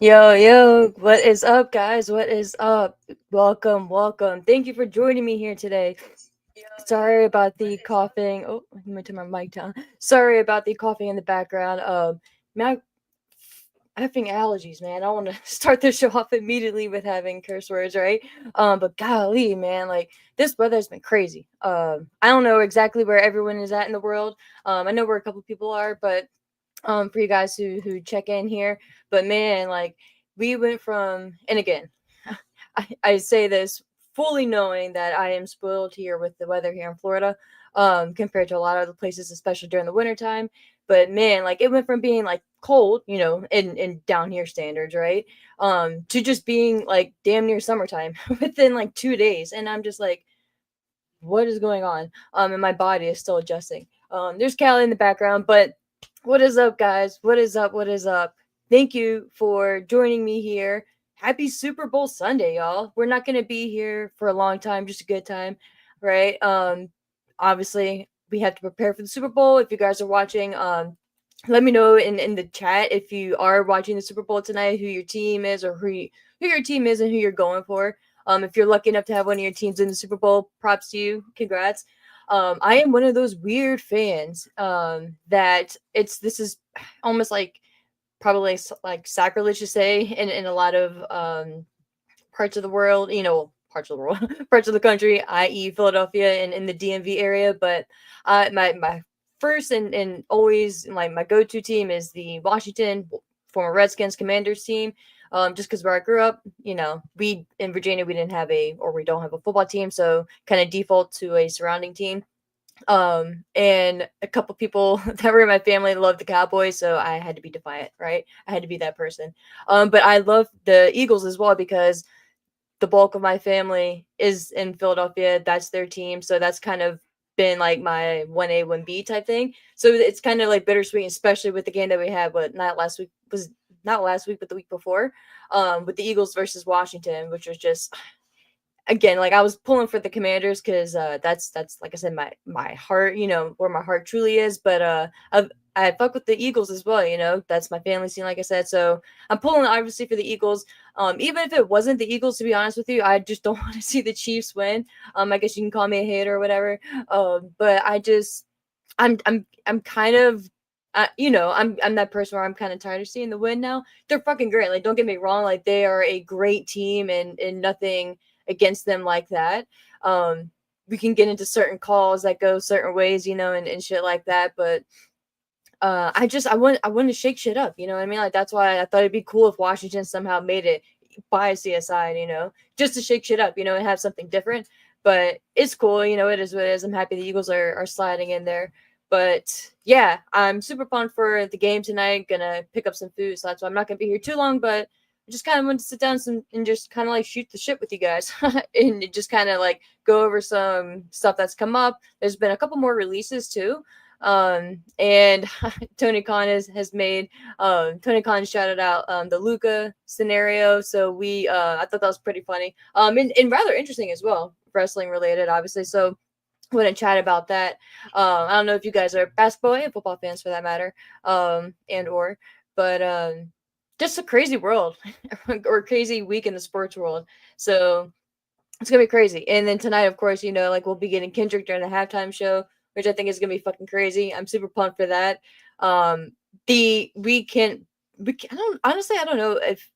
Yo, what is up, guys? What is up? Welcome. Thank you for joining me here today. Sorry about the coughing. Oh, let me turn my mic down. Sorry about the coughing in the background. My effing allergies, man. I want to start the show off immediately with having curse words, right? But golly, man, like this weather's been crazy. I don't know exactly where everyone is at in the world. I know where a couple people are, but for you guys who check in here. But man, like we went from, and again, I say this fully knowing that I am spoiled here with the weather here in Florida, compared to a lot of other places, especially during the wintertime. But man, like it went from being like cold, in down here standards, right? To just being like damn near summertime within like 2 days. And I'm just like, what is going on? And my body is still adjusting. There's Callie in the background, but what is up, guys? What is up? What is up? Thank you for joining me here. Happy Super Bowl Sunday, y'all. We're not gonna be here for a long time, just a good time, right? Obviously we have to prepare for the Super Bowl. If you guys are watching, let me know in the chat if you are watching the Super Bowl tonight, who your team is, or who your team is and who you're going for. If you're lucky enough to have one of your teams in the Super Bowl, props to you. Congrats. I am one of those weird fans that this is almost like probably like sacrilege to say in a lot of parts of the world, parts of the world, parts of the country, i.e., Philadelphia and in the DMV area. But my first and always my go to team is the Washington former Redskins Commanders team. Just because where I grew up, we in Virginia we didn't have we don't have a football team, so kind of default to a surrounding team. And a couple people that were in my family loved the Cowboys, so I had to be defiant, right? I had to be that person. But I love the Eagles as well because the bulk of my family is in Philadelphia. That's their team. So that's kind of been like my 1A, 1B type thing. So it's kind of like bittersweet, especially with the game that we had, but not last week, but the week before, with the Eagles versus Washington, which was just again, like I was pulling for the Commanders because that's like I said, my heart, where my heart truly is. But I fuck with the Eagles as well. That's my family scene, like I said. So I'm pulling obviously for the Eagles. Even if it wasn't the Eagles, to be honest with you, I just don't want to see the Chiefs win. I guess you can call me a hater or whatever. But I'm kind of. I'm that person where I'm kind of tired of seeing the win now. They're fucking great. Like, don't get me wrong. Like, they are a great team, and nothing against them like that. We can get into certain calls that go certain ways, and shit like that. But I want to shake shit up. You know what I mean? Like that's why I thought it'd be cool if Washington somehow made it by CSI, just to shake shit up, and have something different. But it's cool, it is what it is. I'm happy the Eagles are sliding in there. But yeah, I'm super pumped for the game tonight. Gonna pick up some food, so that's why I'm not gonna be here too long. But I just kind of want to sit down and just kind of like shoot the shit with you guys and just kind of like go over some stuff that's come up. There's been a couple more releases too. And Tony Khan has made Tony Khan shouted out the Luka scenario. So I thought that was pretty funny. And rather interesting as well, wrestling related, obviously. So wouldn't chat about that. I don't know if you guys are basketball and football fans for that matter, but just a crazy world or crazy week in the sports world. So it's gonna be crazy. And then tonight, of course, like we'll be getting Kendrick during the halftime show, which I think is gonna be fucking crazy. I'm super pumped for that. The I don't honestly I don't know if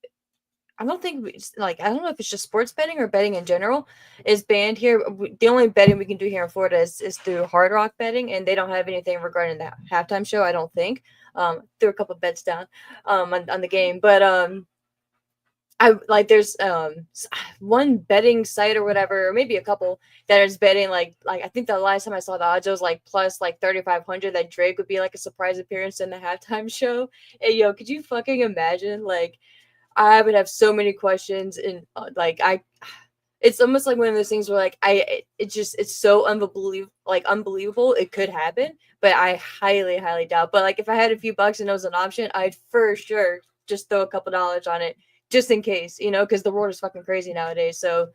I don't think I don't know if it's just sports betting or betting in general is banned here. The only betting we can do here in Florida is through Hard Rock betting, and they don't have anything regarding the halftime show. I don't think. Threw a couple bets down on the game, but I like there's one betting site or whatever, or maybe a couple that is betting like I think the last time I saw the odds it was like plus like 3,500 that Drake would be like a surprise appearance in the halftime show. And yo, could you fucking imagine? Like I would have so many questions and like I it's almost like one of those things where like it just it's so unbelievable it could happen, but I highly doubt. But like if I had a few bucks and it was an option, I'd for sure just throw a couple dollars on it just in case, because the world is fucking crazy nowadays. So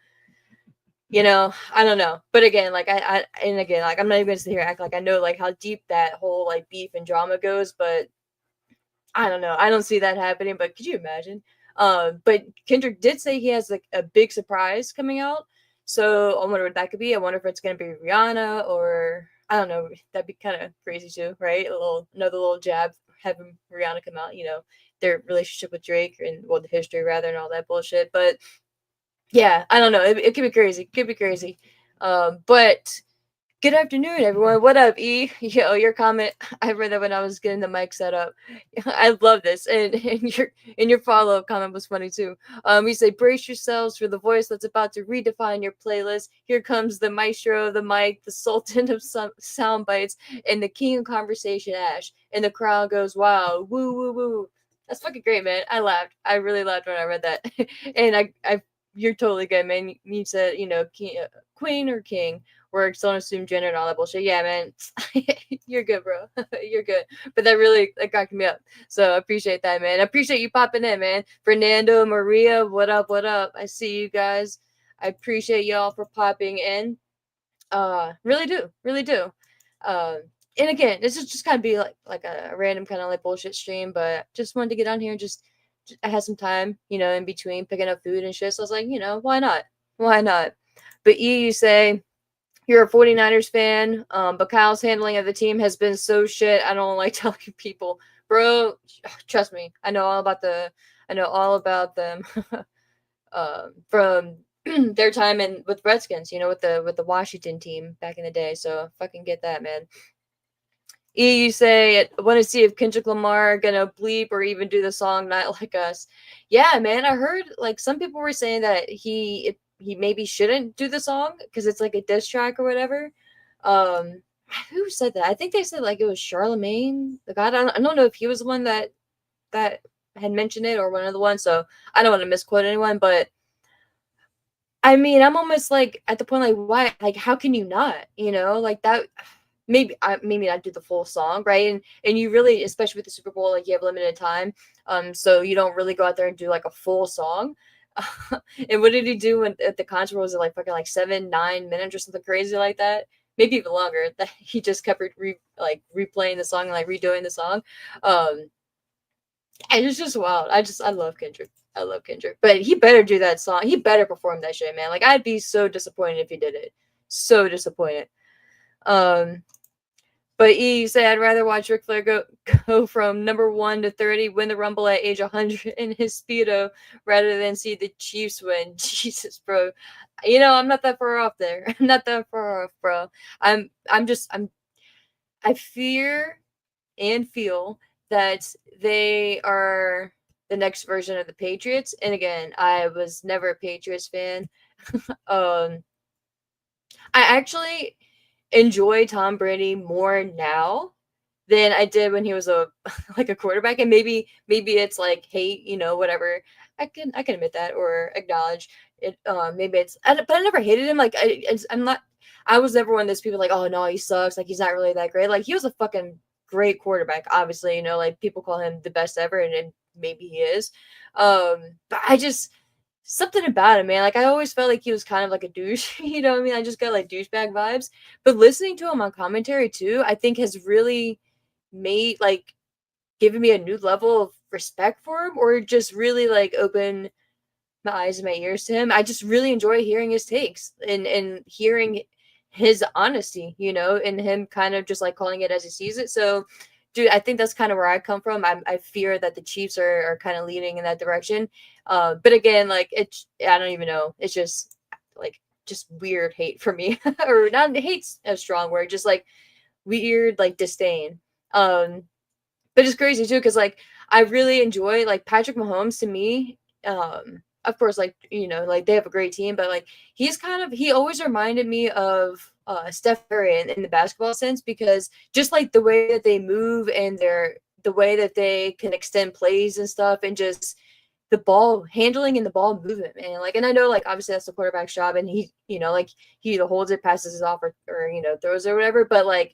I don't know. But again, like and again, like I'm not even gonna sit here and act like I know like how deep that whole like beef and drama goes, but I don't know. I don't see that happening, but could you imagine? But Kendrick did say he has like a big surprise coming out. So I wonder what that could be. I wonder if it's gonna be Rihanna or I don't know. That'd be kind of crazy too, right? Another little jab having Rihanna come out. Their relationship with Drake and well, the history rather, and all that bullshit. But yeah, I don't know. It could be crazy. Could be crazy. But good afternoon, everyone. What up, E? Yo, your comment. I read that when I was getting the mic set up. I love this, and your follow up comment was funny too. You say brace yourselves for the voice that's about to redefine your playlist. Here comes the maestro of the mic, the sultan of some sound bites, and the king of conversation, Ash. And the crowd goes, "Wow, woo, woo, woo." That's fucking great, man. I laughed. I really laughed when I read that, and you're totally good, man. You said, queen or king works, don't assume gender and all that bullshit. Yeah, man, you're good, bro. You're good. But that cracked me up. So I appreciate that, man. I appreciate you popping in, man. Fernando, Maria, what up? What up? I see you guys. I appreciate y'all for popping in. Really do, really do. Um, and again, this is just kind of be like a random kind of like bullshit stream, but just wanted to get on here and just I had some time, in between picking up food and shit. So I was like, why not? Why not? But you say you're a 49ers fan, but Kyle's handling of the team has been so shit. I don't like telling people, bro. Trust me, I know all about them from their time in with Redskins. With the Washington team back in the day. So fucking get that, man. You say want to see if Kendrick Lamar gonna bleep or even do the song "Not Like Us." Yeah, man. I heard like some people were saying that he maybe shouldn't do the song because it's like a diss track or whatever. Um, who said that? I think they said like it was Charlemagne. The guy. I don't know if he was the one that had mentioned it or one of the ones. So I don't want to misquote anyone, but I mean, I'm almost like at the point like why like how can you not? Like that maybe not do the full song, right? And you really, especially with the Super Bowl, like you have limited time, so you don't really go out there and do like a full song. And what did he do at the concert? Was it like fucking like 7-9 minutes or something crazy like that? Maybe even longer. That he just kept replaying the song and like redoing the song. And it's just wild. I love Kendrick. I love Kendrick, but he better do that song. He better perform that shit, man. Like I'd be so disappointed if he did it. So disappointed. Um, but you say I'd rather watch Ric Flair go from number 1 to 30, win the Rumble at age 100 in his speedo, rather than see the Chiefs win. Jesus, bro. I'm not that far off there. I'm not that far off, bro. I fear and feel that they are the next version of the Patriots. And again, I was never a Patriots fan. I actually enjoy Tom Brady more now than I did when he was a like a quarterback. And maybe it's like hate, whatever. I can admit that or acknowledge it. Maybe but I never hated him. Like I'm not. I was never one of those people like, oh no, he sucks. Like he's not really that great. Like he was a fucking great quarterback. Obviously, like people call him the best ever, and maybe he is. But I just something about him, man. Like I always felt like he was kind of like a douche. You know what I mean? I just got like douchebag vibes. But listening to him on commentary too, I think has really made like given me a new level of respect for him, or just really like open my eyes and my ears to him. I just really enjoy hearing his takes and hearing his honesty, and him kind of just like calling it as he sees it. So dude, I think that's kind of where I come from. I fear that the Chiefs are kind of leading in that direction. But again, like I don't even know. It's just like just weird hate for me, or not hate's a strong word, just like weird like disdain. But it's crazy too because like I really enjoy like Patrick Mahomes to me. of course, like, like they have a great team, but like he always reminded me of Steph Curry in the basketball sense, because just like the way that they move and the way that they can extend plays and stuff, and just the ball handling and the ball movement, man. Like, and I know, like, obviously that's the quarterback's job, and he, like, he either holds it, passes it off, or throws it or whatever. But like,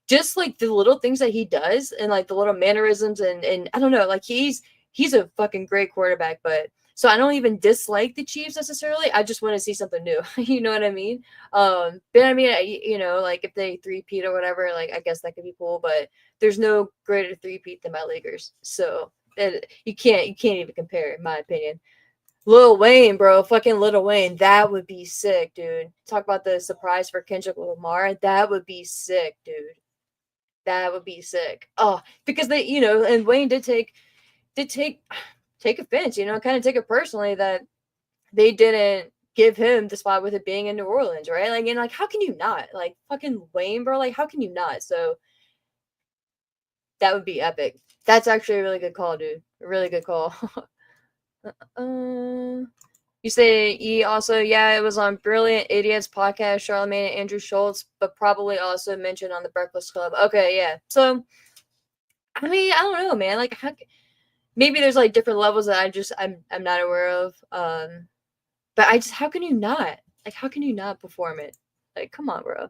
just like the little things that he does, and like the little mannerisms, and I don't know, like he's a fucking great quarterback. But so I don't even dislike the Chiefs necessarily. I just want to see something new. You know what I mean? But I mean, like if they three-peat or whatever, like I guess that could be cool. But there's no greater three-peat than my Lakers. So you can't even compare, in my opinion. Lil Wayne, bro, fucking Lil Wayne, that would be sick, dude. Talk about the surprise for Kendrick Lamar, that would be sick, dude. That would be sick. Oh, because they, and Wayne did take offense, kind of take it personally that they didn't give him the spot with it being in New Orleans, right? Like, and like, how can you not? Like, fucking Wayne, bro, like, how can you not? So that would be epic. That's actually a really good call, dude. A really good call. You say E also, yeah, it was on Brilliant Idiots podcast, Charlamagne and Andrew Schultz, but probably also mentioned on the Breakfast Club. Okay, yeah. So, I mean, I don't know, man. Like, maybe there's like different levels that I'm not aware of. But how can you not? Like, how can you not perform it? Like, come on, bro.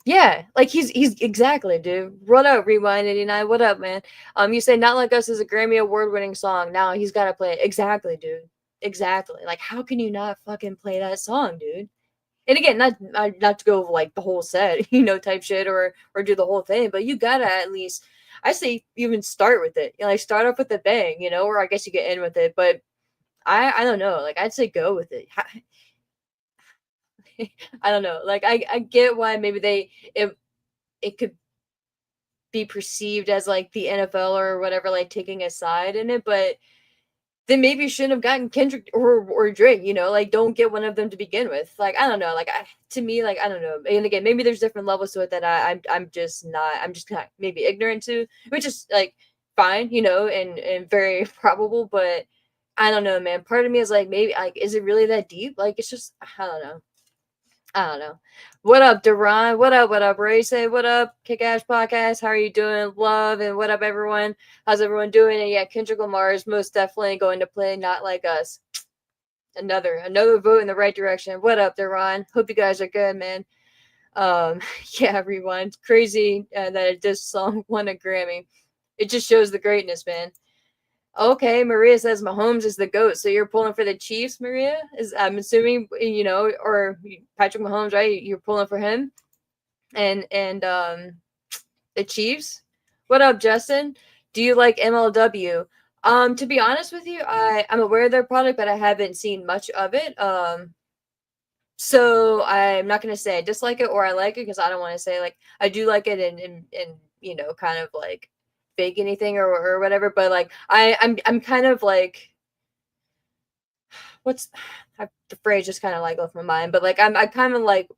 Yeah, like he's exactly, dude. What up, Rewind 89? What up, man? You say Not Like Us is a Grammy Award winning song. Now he's gotta play it. Exactly, dude. Exactly. Like, how can you not fucking play that song, dude? And again, not to go like the whole set, type shit, or do the whole thing, but you gotta at least, I say, even start with it. Like, start off with a bang, or I guess you get in with it. But I don't know. Like, I'd say go with it. I don't know. Like, I get why maybe it could be perceived as like the NFL or whatever, like taking a side in it, but then maybe you shouldn't have gotten Kendrick or Drake, like don't get one of them to begin with. Like, I don't know. Like, to me, like, I don't know. And again, maybe there's different levels to it that I'm just not maybe ignorant to, which is like fine, and very probable, but I don't know, man. Part of me is like, maybe like, is it really that deep? Like, it's just, I don't know. I don't know. What up, Duran? What up? What up, Ray? Say what up, Kick Ass Podcast. How are you doing? Love, and what up, everyone? How's everyone doing? And yeah, Kendrick Lamar is most definitely going to play Not Like Us. Another vote in the right direction. What up, Duran? Hope you guys are good, man. Yeah, Rewind. Crazy that this song won a Grammy. It just shows the greatness, man. Okay, Maria says Mahomes is the GOAT. So you're pulling for the Chiefs, Maria? I'm assuming, or Patrick Mahomes, right? You're pulling for him and the Chiefs. What up, Justin? Do you like MLW? To be honest with you, I'm aware of their product, but I haven't seen much of it. So I'm not gonna say I dislike it or I like it, because I don't want to say like I do like it and kind of like fake anything or whatever. But like I'm kind of like, the phrase just kind of like left my mind. But like I'm kind of like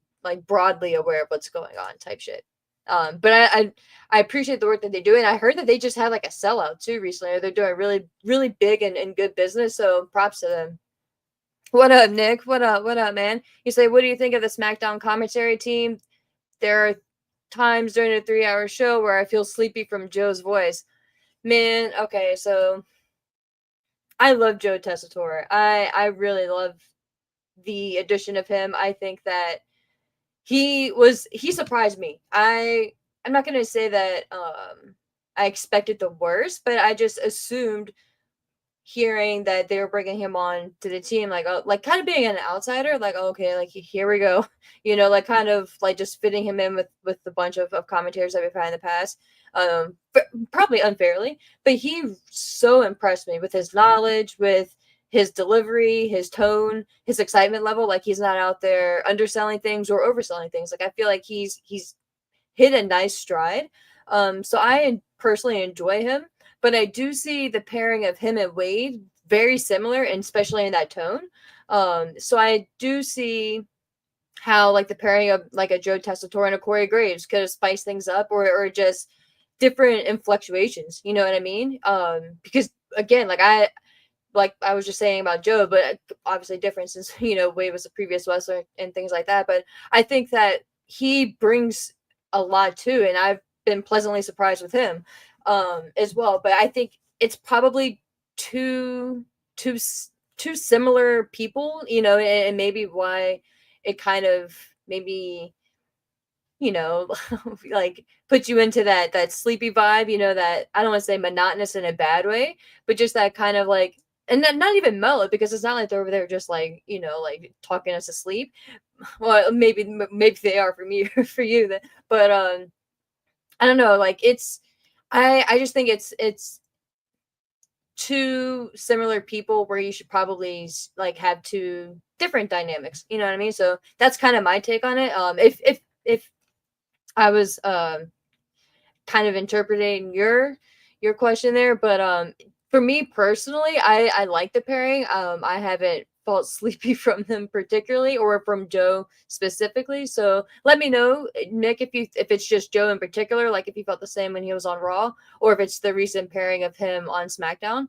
broadly aware of what's going on type shit. But I appreciate the work that they do, and I heard that they just had like a sellout too recently. They're doing really really big and good business. So props to them. What up, Nick? What up, man? You say, what do you think of the SmackDown commentary team? There are times during a 3-hour show where I feel sleepy from Joe's voice. Man, okay, so I love Joe Tessitore. I really love the addition of him. I think that he surprised me. I'm not gonna say that I expected the worst, but I just assumed, hearing that they were bringing him on to the team, like, oh, like kind of being an outsider, like, oh, okay, like here we go, like kind of like just fitting him in with the bunch of commentators that we've had in the past, probably unfairly, but he so impressed me with his knowledge, with his delivery, his tone, his excitement level. Like, he's not out there underselling things or overselling things. Like, I feel like he's hit a nice stride. So I personally enjoy him. But I do see the pairing of him and Wade very similar, and especially in that tone. So I do see how like the pairing of like a Joe Tessitore and a Corey Graves could have spiced things up, or just different in fluctuations. You know what I mean? Because again, like like I was just saying about Joe, but obviously different since, Wade was a previous wrestler and things like that. But I think that he brings a lot too, and I've been pleasantly surprised with him as well. But I think it's probably two two two similar people, and maybe why it kind of maybe like put you into that sleepy vibe, that I don't want to say monotonous in a bad way, but just that kind of like, and not even mellow, because it's not like they're over there just like, like talking us to sleep. Well, maybe they are for me for you, but I don't know, like I just think it's two similar people where you should probably like have two different dynamics. You know what I mean? So that's kind of my take on it. If I was kind of interpreting your question there, but for me personally, I like the pairing. I haven't felt sleepy from them particularly, or from Joe specifically. So let me know, Nick, if it's just Joe in particular, like if you felt the same when he was on Raw, or if it's the recent pairing of him on SmackDown.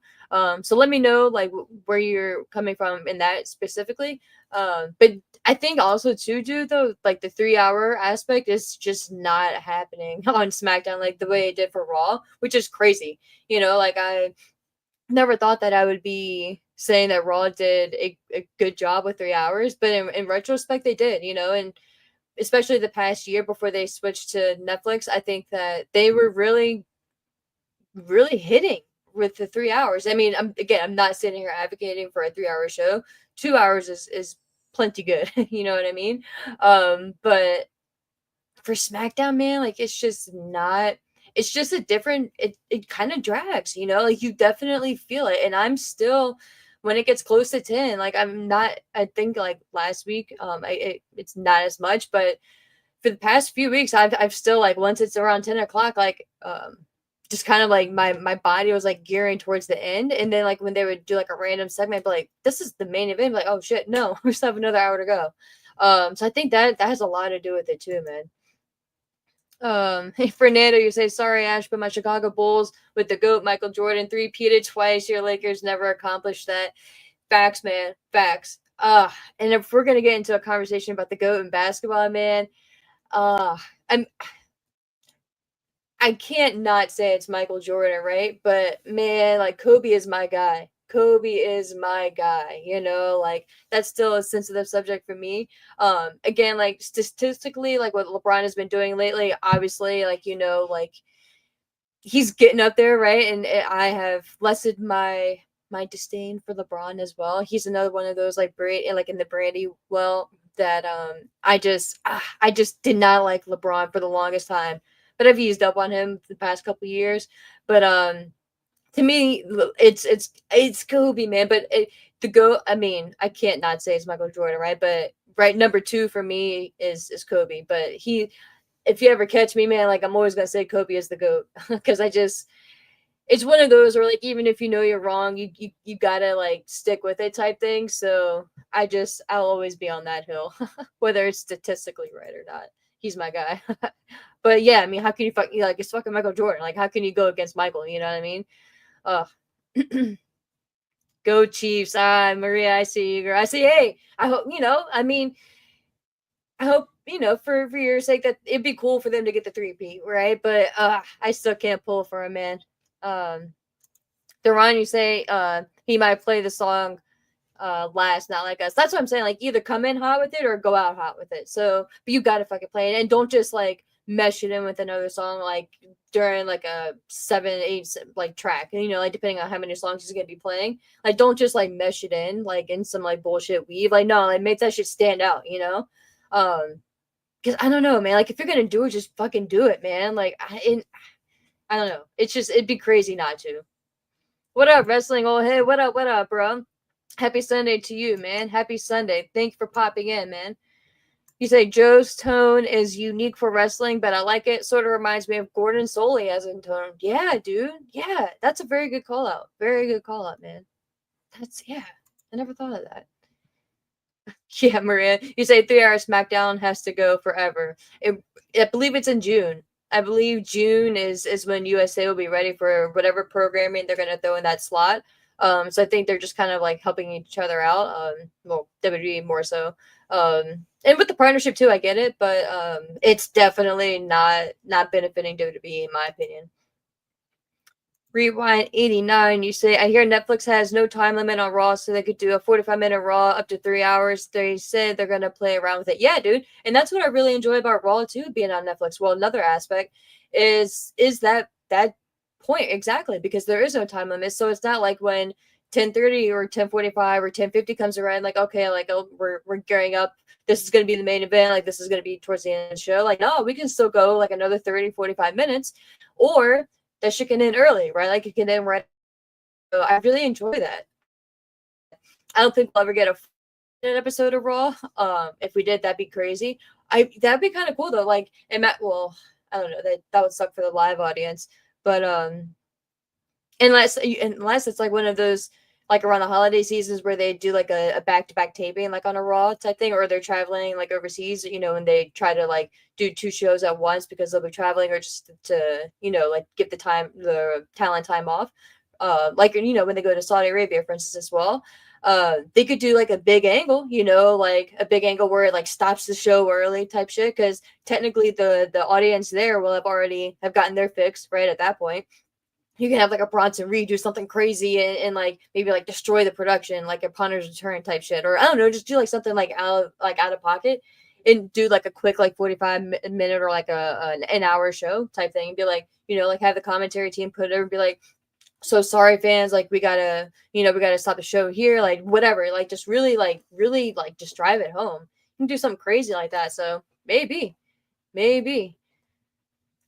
So let me know like where you're coming from in that specifically. But I think also too, dude, though, like the 3 hour aspect is just not happening on SmackDown like the way it did for Raw, which is crazy. Like I never thought that I would be saying that Raw did a good job with 3 hours, but in retrospect, they did, and especially the past year before they switched to Netflix, I think that they were really, really hitting with the 3 hours. I mean, I'm not sitting here advocating for a 3 hour show. 2 hours is plenty good. You know what I mean? But for SmackDown, man, like it's just not. It's just a different. It kind of drags, like you definitely feel it, and I'm still. When it gets close to 10, like I'm not. I think like last week, it's not as much, but for the past few weeks, I've still like once it's around 10 o'clock, like just kind of like my body was like gearing towards the end, and then like when they would do like a random segment, I'd be like, this is the main event, like oh shit, no, we still have another hour to go. So I think that has a lot to do with it too, man. Hey Fernando, you say sorry, Ash, but my Chicago Bulls with the GOAT Michael Jordan three-peated twice. Your Lakers never accomplished that. Facts, man. Facts. And if we're gonna get into a conversation about the GOAT in basketball, man, I'm I can't not say it's Michael Jordan, right? But man, like Kobe is my guy. Kobe is my guy, like that's still a sensitive subject for me. Again, like statistically, like what LeBron has been doing lately, obviously, like like he's getting up there, right? And I have lessened my disdain for LeBron as well. He's another one of those like like in the Brandy well that I just did not like LeBron for the longest time, but I've eased up on him the past couple years. But to me, it's Kobe, man. But the go, I mean, I can't not say it's Michael Jordan, right? But right number two for me is Kobe. But if you ever catch me, man, like I'm always gonna say Kobe is the GOAT because it's one of those where like even if you know you're wrong, you gotta like stick with it type thing. So I'll always be on that hill, whether it's statistically right or not. He's my guy. But yeah, I mean, how can you like it's fucking Michael Jordan? Like, how can you go against Michael? You know what I mean? Uh Go Chiefs. Maria, I see you, girl. I see. Hey, I hope I mean, I hope for your sake that it'd be cool for them to get the 3-peat, right? But I still can't pull for a man. Duran, you say he might play the song last, not like us. That's what I'm saying. Like either come in hot with it or go out hot with it. So, but you gotta fucking play it, and don't just like mesh it in with another song like during like a 7, 8 like track. And like depending on how many songs he's gonna be playing, like don't just like mesh it in like in some like bullshit weave. Like no, like make that shit stand out. Because I don't know, man. Like if you're gonna do it, just fucking do it, man. Like I don't know. It's just it'd be crazy not to. What up, wrestling old head? What up, bro? Happy Sunday to you, man. Happy Sunday. Thank you for popping in, man. You say Joe's tone is unique for wrestling, but I like it. Sort of reminds me of Gordon Soley as in tone. Yeah, dude. Yeah, that's a very good call out. Very good call out, man. Yeah. I never thought of that. Yeah, Maria. You say 3 hour SmackDown has to go forever. I believe it's in June. I believe June is when USA will be ready for whatever programming they're gonna throw in that slot. So I think they're just kind of like helping each other out. Well, WWE more so. And with the partnership too, I get it, but it's definitely not benefiting WWE in my opinion. Rewind 89, you say, I hear Netflix has no time limit on Raw, so they could do a 45-minute Raw up to 3 hours. They said they're going to play around with it. Yeah, dude. And that's what I really enjoy about Raw, too, being on Netflix. Well, another aspect is that point, exactly, because there is no time limit. So it's not like when 10:30 or 10:45 or 10:50 comes around, like, okay, like, oh, we're gearing up. This is going to be the main event. Like, this is going to be towards the end of the show. Like, no, we can still go like another 30, 45 minutes. Or that shit can end early, right? Like it can end right. So I really enjoy that. I don't think we'll ever get an episode of Raw. If we did, that'd be crazy. That'd be kind of cool though. Like, well, I don't know, that would suck for the live audience, but unless it's like one of those like around the holiday seasons where they do like a back-to-back taping like on a Raw type thing, or they're traveling like overseas, and they try to like do two shows at once because they'll be traveling, or just to like give the talent time off, like when they go to Saudi Arabia for instance as well. They could do like a big angle, like a big angle where it like stops the show early type shit, because technically the audience there will have gotten their fix right at that point. You can have like a Bronson Reed do something crazy and like maybe like destroy the production, like a punter's return type shit, or I don't know, just do like something like out of pocket and do like a quick like 45-minute or like an hour show type thing, and be like, like have the commentary team put it over and be like, so sorry fans, like we gotta stop the show here, like whatever, like just really like just drive it home. You can do something crazy like that. So maybe.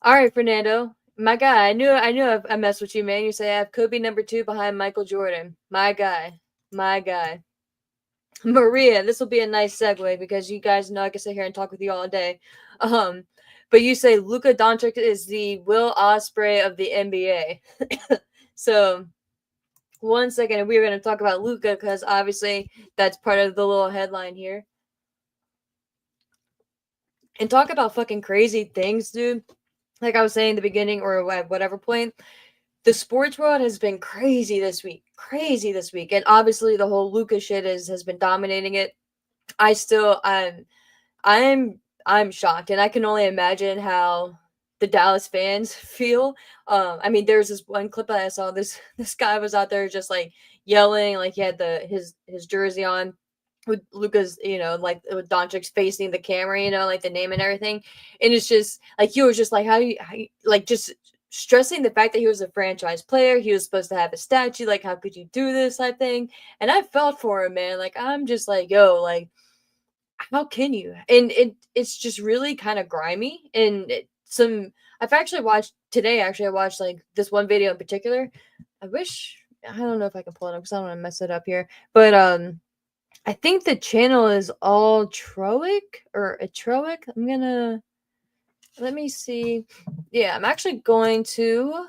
All right, Fernando, my guy. I knew I messed with you, man. You say I have Kobe number 2 behind Michael Jordan. My guy. Maria, this will be a nice segue because you guys know I can sit here and talk with you all day. Um, but you say Luka Doncic is the Will Ospreay of the NBA. So 1 second, and we're going to talk about Luka because obviously that's part of the little headline here. And talk about fucking crazy things, dude. Like I was saying in the beginning, or at whatever point, the sports world has been crazy this week. And obviously the whole Luka shit has been dominating it. I'm shocked, and I can only imagine how the Dallas fans feel. I mean, there's this one clip that I saw. This guy was out there just like yelling, like he had his jersey on with Luka's, like with Doncic's facing the camera, like the name and everything. And it's just like he was just like, how you like just stressing the fact that he was a franchise player. He was supposed to have a statue. Like, how could you do this type thing? And I felt for him, man. Like, I'm just like, yo, like, how can you? And it's just really kind of grimy. And I've actually watched today. Actually, I watched like this one video in particular. I don't know if I can pull it up because I don't want to mess it up here. But I think the channel is Altroic or Atrioc. Let me see. Yeah, I'm actually going to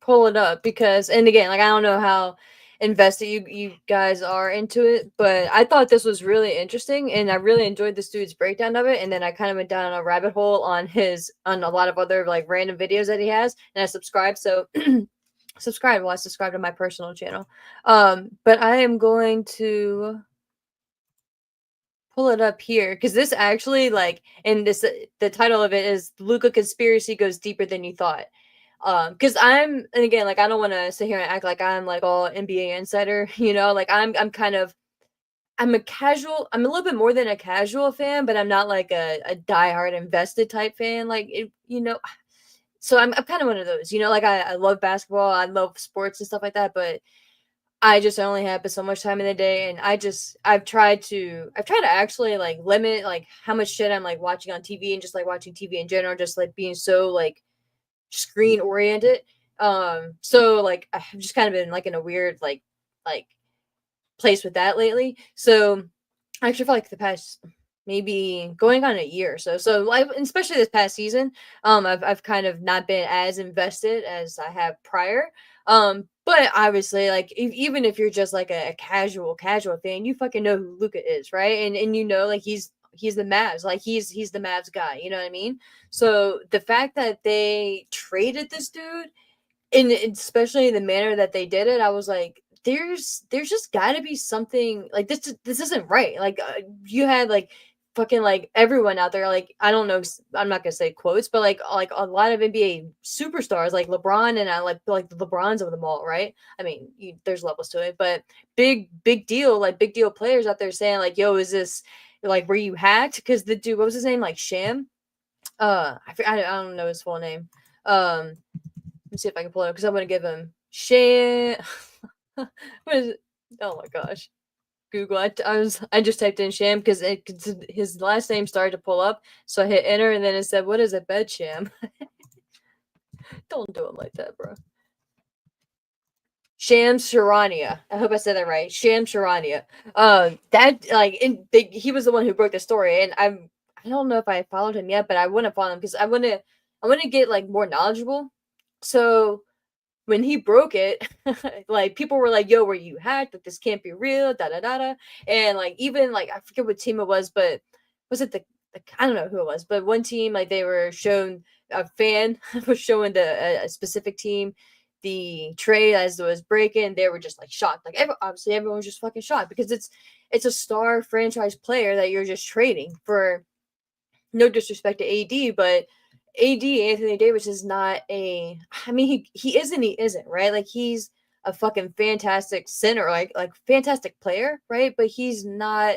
pull it up because, and again, like I don't know how invested you guys are into it, but I thought this was really interesting and I really enjoyed this dude's breakdown of it. And then I kind of went down a rabbit hole on a lot of other like random videos that he has, and I subscribed. So subscribe. Well, I subscribe to my personal channel. But I am going to pull it up here because this actually like, and the title of it is Luka Conspiracy Goes Deeper Than You Thought. Because and again, like I don't want to sit here and act like I'm like all NBA insider, like I'm I'm a little bit more than a casual fan, but I'm not like a diehard invested type fan, like so I'm kind of one of those, like I love basketball, I love sports and stuff like that, but I just only have so much time in the day, and I've tried to actually like limit like how much shit I'm like watching on TV, and just like watching TV in general, just like being so like screen oriented. So like I've just kind of been like in a weird like place with that lately. So I actually feel like the past maybe going on a year or so. So like especially this past season, I've kind of not been as invested as I have prior. But obviously, like even if you're just like a casual fan, you fucking know who Luka is, right? And like he's the Mavs, like he's the Mavs guy. You know what I mean? So the fact that they traded this dude, and especially the manner that they did it, I was like, there's just got to be something like this. This isn't right. Like you had like fucking like everyone out there. Like I don't know. I'm not gonna say quotes, but like a lot of NBA superstars, like LeBron, and I like the LeBrons of them all, right? I mean, there's levels to it, but big deal, like big deal players out there saying like, "Yo, is this like were you hacked?" Because the dude, what was his name? Like Sham. I don't know his full name. Let me see if I can pull it up because I'm gonna give him Sham. What is it? Oh my gosh. Google. I just typed in Sham because his last name started to pull up, so I hit enter and then it said, "What is a bed sham?" Don't do it like that, bro. Sham Sharania. I hope I said that right. Sham Sharania. That like he was the one who broke the story, and I don't know if I followed him yet, but I want to follow him because I want to get like more knowledgeable. So when he broke it, like people were like, "Yo, were you hacked? Like this can't be real." Da da da da. And like even like I forget what team it was, but was it the I don't know who it was, but one team like they were shown a fan was showing a specific team the trade as it was breaking. They were just like shocked. Like obviously everyone was just fucking shocked because it's a star franchise player that you're just trading for. No disrespect to AD, but AD Anthony Davis is not a. I mean, he is and he isn't, right? Like he's a fucking fantastic center, like fantastic player, right? But he's not.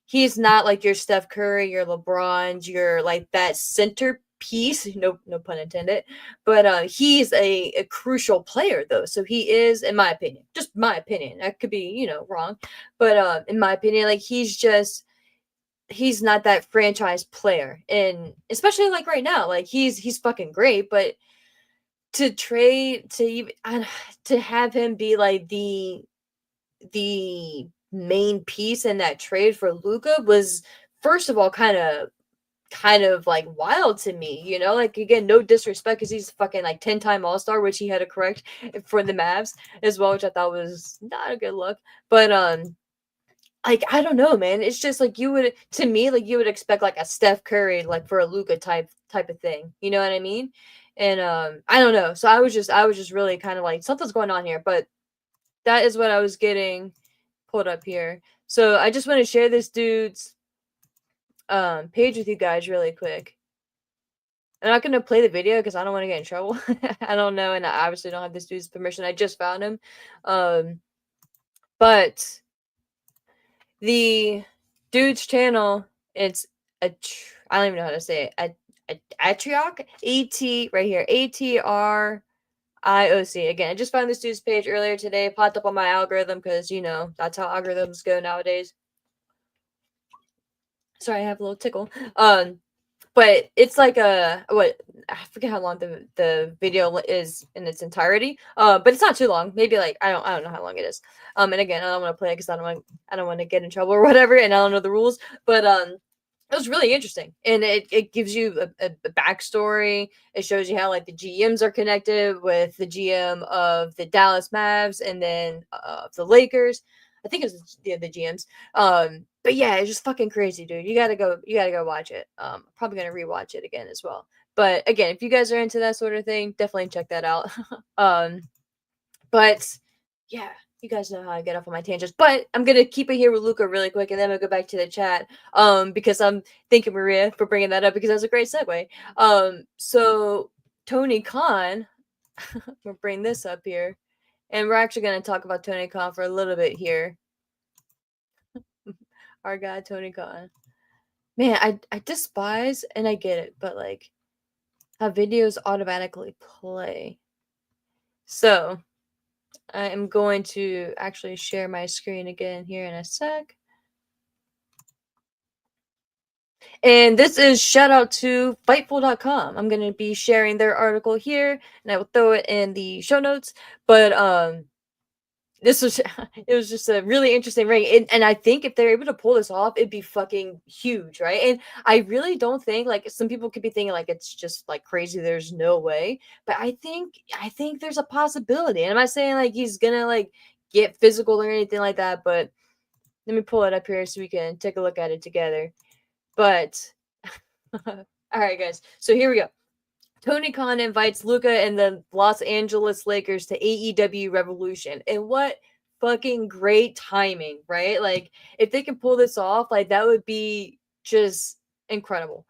He's not like your Steph Curry, your LeBron's, your like that centerpiece. No pun intended. But he's a crucial player though. So he is, in my opinion, just my opinion. I could be wrong, but in my opinion, like he's not that franchise player, and especially like right now, like he's fucking great, but to trade to even to have him be like the main piece in that trade for Luka was first of all kind of like wild to me, like again, no disrespect because he's fucking like 10-time all-star, which he had to correct for the Mavs as well, which I thought was not a good look, but like I don't know, man. It's just like you would to me, like you would expect like a Steph Curry, like for a Luka type of thing. You know what I mean? And I don't know. So I was just really kind of like something's going on here, but that is what I was getting pulled up here. So I just want to share this dude's page with you guys really quick. I'm not gonna play the video because I don't want to get in trouble. I don't know, and I obviously don't have this dude's permission. I just found him. But the dude's channel, it's I don't even know how to say it. Atrioc, right here, Atrioc. Again, I just found this dude's page earlier today. Popped up on my algorithm because that's how algorithms go nowadays. Sorry, I have a little tickle. But it's like what I forget how long the video is in its entirety. But it's not too long. Maybe like I don't know how long it is. And again, I don't want to play it because I don't want to get in trouble or whatever, and I don't know the rules. But it was really interesting, and it gives you a backstory. It shows you how like the GMs are connected with the GM of the Dallas Mavs and then the Lakers. I think it was the GMs. But yeah, it's just fucking crazy, dude. You gotta go watch it. Probably gonna rewatch it again as well. But again, if you guys are into that sort of thing, definitely check that out. But yeah, you guys know how I get off on my tangents. But I'm gonna keep it here with Luca really quick, and then we'll go back to the chat. Because I'm thanking Maria for bringing that up because that's a great segue. So Tony Khan, we'll bring this up here, and we're actually gonna talk about Tony Khan for a little bit here. Our guy Tony Khan. Man, I despise and I get it, but like how videos automatically play. So I am going to actually share my screen again here in a sec. And this is shout out to Fightful.com. I'm going to be sharing their article here and I will throw it in the show notes. But this was it was just a really interesting ring, and I think if they're able to pull this off, it'd be fucking huge, right? And I really don't think like some people could be thinking like it's just like crazy, there's no way, but I think there's a possibility, and I'm not saying like he's gonna like get physical or anything like that, but let me pull it up here so we can take a look at it together. But all right, guys, so here we go. Tony Khan invites Luka and the Los Angeles Lakers to AEW Revolution. And what fucking great timing, right? Like, if they can pull this off, like, that would be just incredible.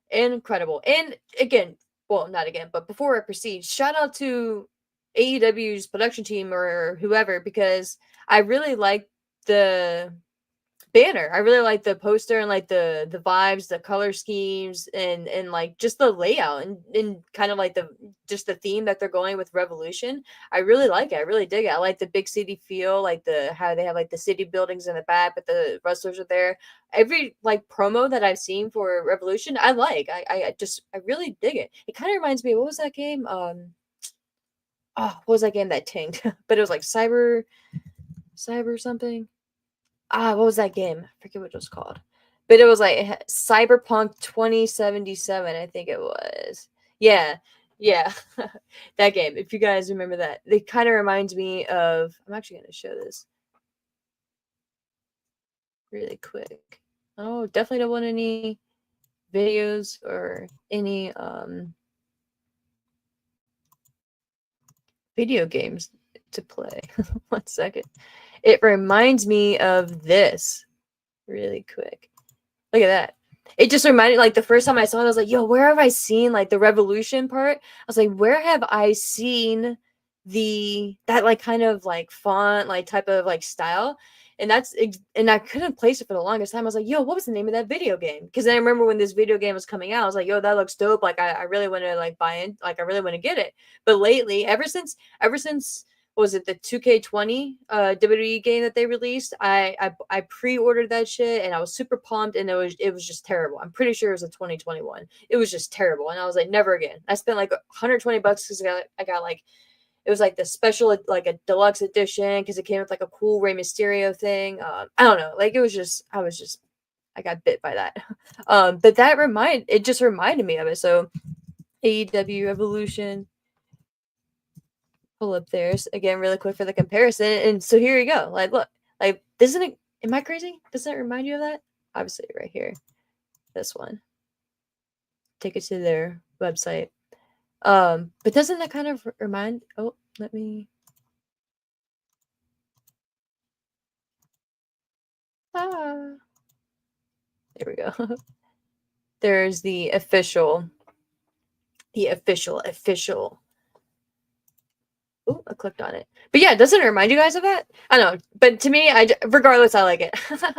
Incredible. And again, well, not again, but before I proceed, shout out to AEW's production team or whoever, because I really like the banner. I really like the poster and like the vibes, the color schemes, and like just the layout and kind of like the just the theme that they're going with Revolution. I really like it. I really dig it. I like the big city feel, like the how they have like the city buildings in the back, but the wrestlers are there. Every like promo that I've seen for Revolution, I like. I really dig it. It kind of reminds me of what was that game? Oh, what was that game that tanked? But it was like cyber something. What was that game? I forget what it was called. But it was like Cyberpunk 2077, I think it was. Yeah. Yeah. That game. If you guys remember that. It kind of reminds me of I'm actually going to show this really quick. Oh, definitely don't want any videos or any video games to play. 1 second. It reminds me of this really quick. Look at that. It just reminded like the first time I saw it, I was like, yo, where have I seen like the revolution part? I was like, where have I seen that like kind of like font, like type of like style? And and I couldn't place it for the longest time. I was like, yo, what was the name of that video game? Because I remember when this video game was coming out, I was like, yo, that looks dope. Like I really want to like buy in, like I really want to get it. But lately, ever since was it the 2K20 WWE game that they released? I pre-ordered that shit and I was super pumped and it was just terrible. I'm pretty sure it was a 2021. It was just terrible and I was like never again. I spent like $120 cuz I got like it was like the special like a deluxe edition cuz it came with like a cool Rey Mysterio thing. I don't know. Like I got bit by that. But it just reminded me of it. So AEW Evolution, pull up theirs again really quick for the comparison. And so here you go. Like, look, like, doesn't it? Am I crazy? Doesn't it remind you of that? Obviously, right here, this one. Take it to their website. But doesn't that kind of remind? Oh, let me. Ah, there we go. There's the official. Oh, I clicked on it. But yeah, doesn't it remind you guys of that? I don't know. But to me, regardless, I like it.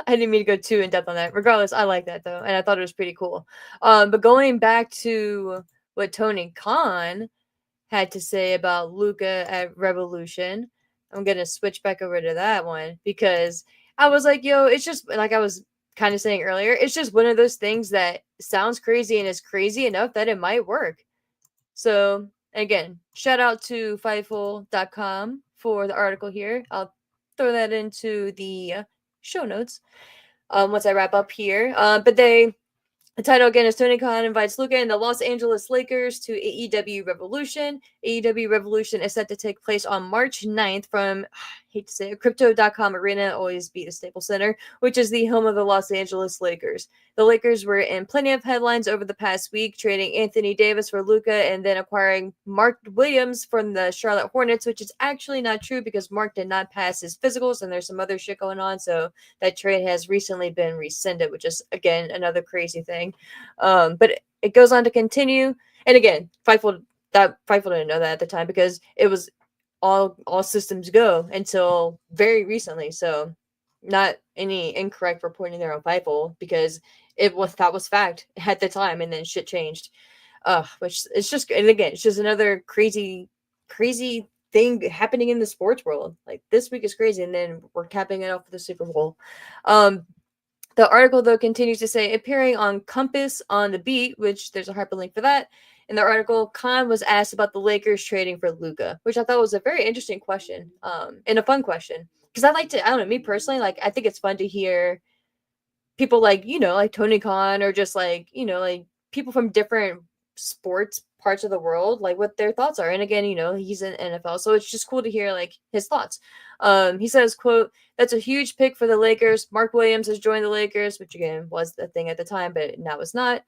I didn't mean to go too in depth on that. Regardless, I like that though, and I thought it was pretty cool. But going back to what Tony Khan had to say about Luca at Revolution, I'm gonna switch back over to that one because I was like, yo, it's just like I was kind of saying earlier, it's just one of those things that sounds crazy and is crazy enough that it might work. So again, shout out to Fightful.com for the article here. I'll throw that into the show notes once I wrap up here. But the title again is Tony Khan invites Luka and the Los Angeles Lakers to AEW Revolution. AEW Revolution is set to take place on March 9th from, I hate to say it, Crypto.com Arena, always be the Staples Center, which is the home of the Los Angeles Lakers. The Lakers were in plenty of headlines over the past week, trading Anthony Davis for Luka and then acquiring Mark Williams from the Charlotte Hornets, which is actually not true because Mark did not pass his physicals and there's some other shit going on. So that trade has recently been rescinded, which is, again, another crazy thing. But it goes on to continue. And again, Fightful didn't know that at the time because it was all systems go until very recently. So not any incorrect reporting there on Fightful because that was fact at the time, and then shit changed. Which it's just, and again, it's just another crazy thing happening in the sports world. Like this week is crazy, and then we're capping it off with the Super Bowl. The article, though, continues to say, appearing on Compass on the Beat, which there's a hyperlink for that. In the article, Khan was asked about the Lakers trading for Luka, which I thought was a very interesting question, and a fun question. Because I don't know, me personally, like, I think it's fun to hear people like, like Tony Khan or just like, like people from different sports parts of the world, like what their thoughts are. And again, he's in NFL, so it's just cool to hear like his thoughts. He says, quote, "That's a huge pick for the Lakers. Mark Williams has joined the Lakers," which again was the thing at the time, but now it's not.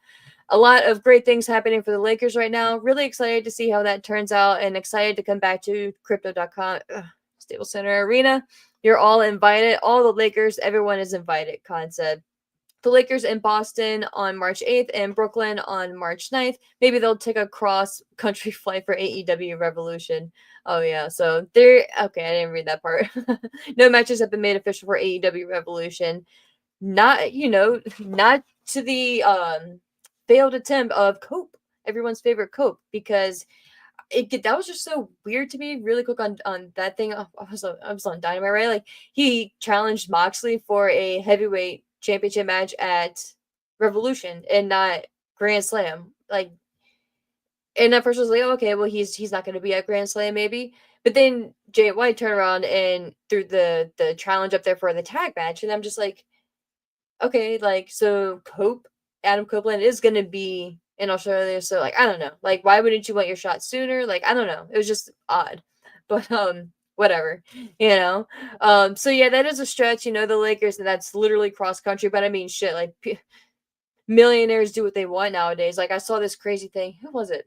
"A lot of great things happening for the Lakers right now. Really excited to see how that turns out and excited to come back to crypto.com, Staples Center Arena. You're all invited. All the Lakers, everyone is invited," Khan said. The Lakers in Boston on March 8th and Brooklyn on March 9th. Maybe they'll take a cross-country flight for AEW Revolution. Oh, yeah. So they're... Okay, I didn't read that part. No matches have been made official for AEW Revolution. Not, not to the failed attempt of Cope, everyone's favorite Cope, because that was just so weird to me. Really quick on that thing. I was on Dynamite, right? Like, he challenged Moxley for a heavyweight championship match at Revolution and not Grand Slam. Like, and at first I was like, oh, okay, well he's not going to be at Grand Slam maybe. But then Jay White turned around and threw the challenge up there for the tag match, and I'm just like, okay, like, so Adam Copeland is going to be in Australia, so like, I don't know, like, why wouldn't you want your shot sooner? Like, I don't know, it was just odd, but whatever, so yeah, that is a stretch, the Lakers, and that's literally cross country, but I mean, shit, like, millionaires do what they want nowadays. Like, I saw this crazy thing. Who was it?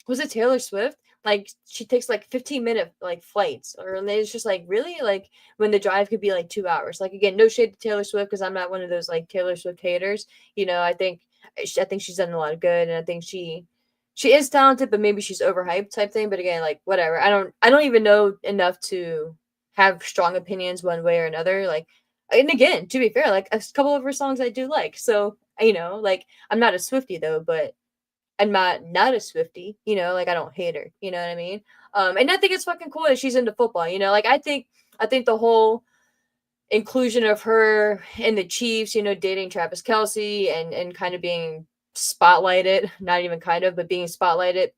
Was it Taylor Swift? Like, she takes like 15-minute like flights, or and it's just like, really, like, when the drive could be like 2 hours. Like, again, no shade to Taylor Swift, because I'm not one of those like Taylor Swift haters. I think she's done a lot of good, and I think she is talented, but maybe she's overhyped type thing. But again, like, whatever. I don't even know enough to have strong opinions one way or another. Like, and again, to be fair, like, a couple of her songs I do like. So, like, I'm not a Swiftie though, but I'm not a Swiftie, like, I don't hate her, you know what I mean? And I think it's fucking cool that she's into football, like, I think the whole inclusion of her in the Chiefs, dating Travis Kelce, and kind of being spotlighted, not even kind of, but being spotlighted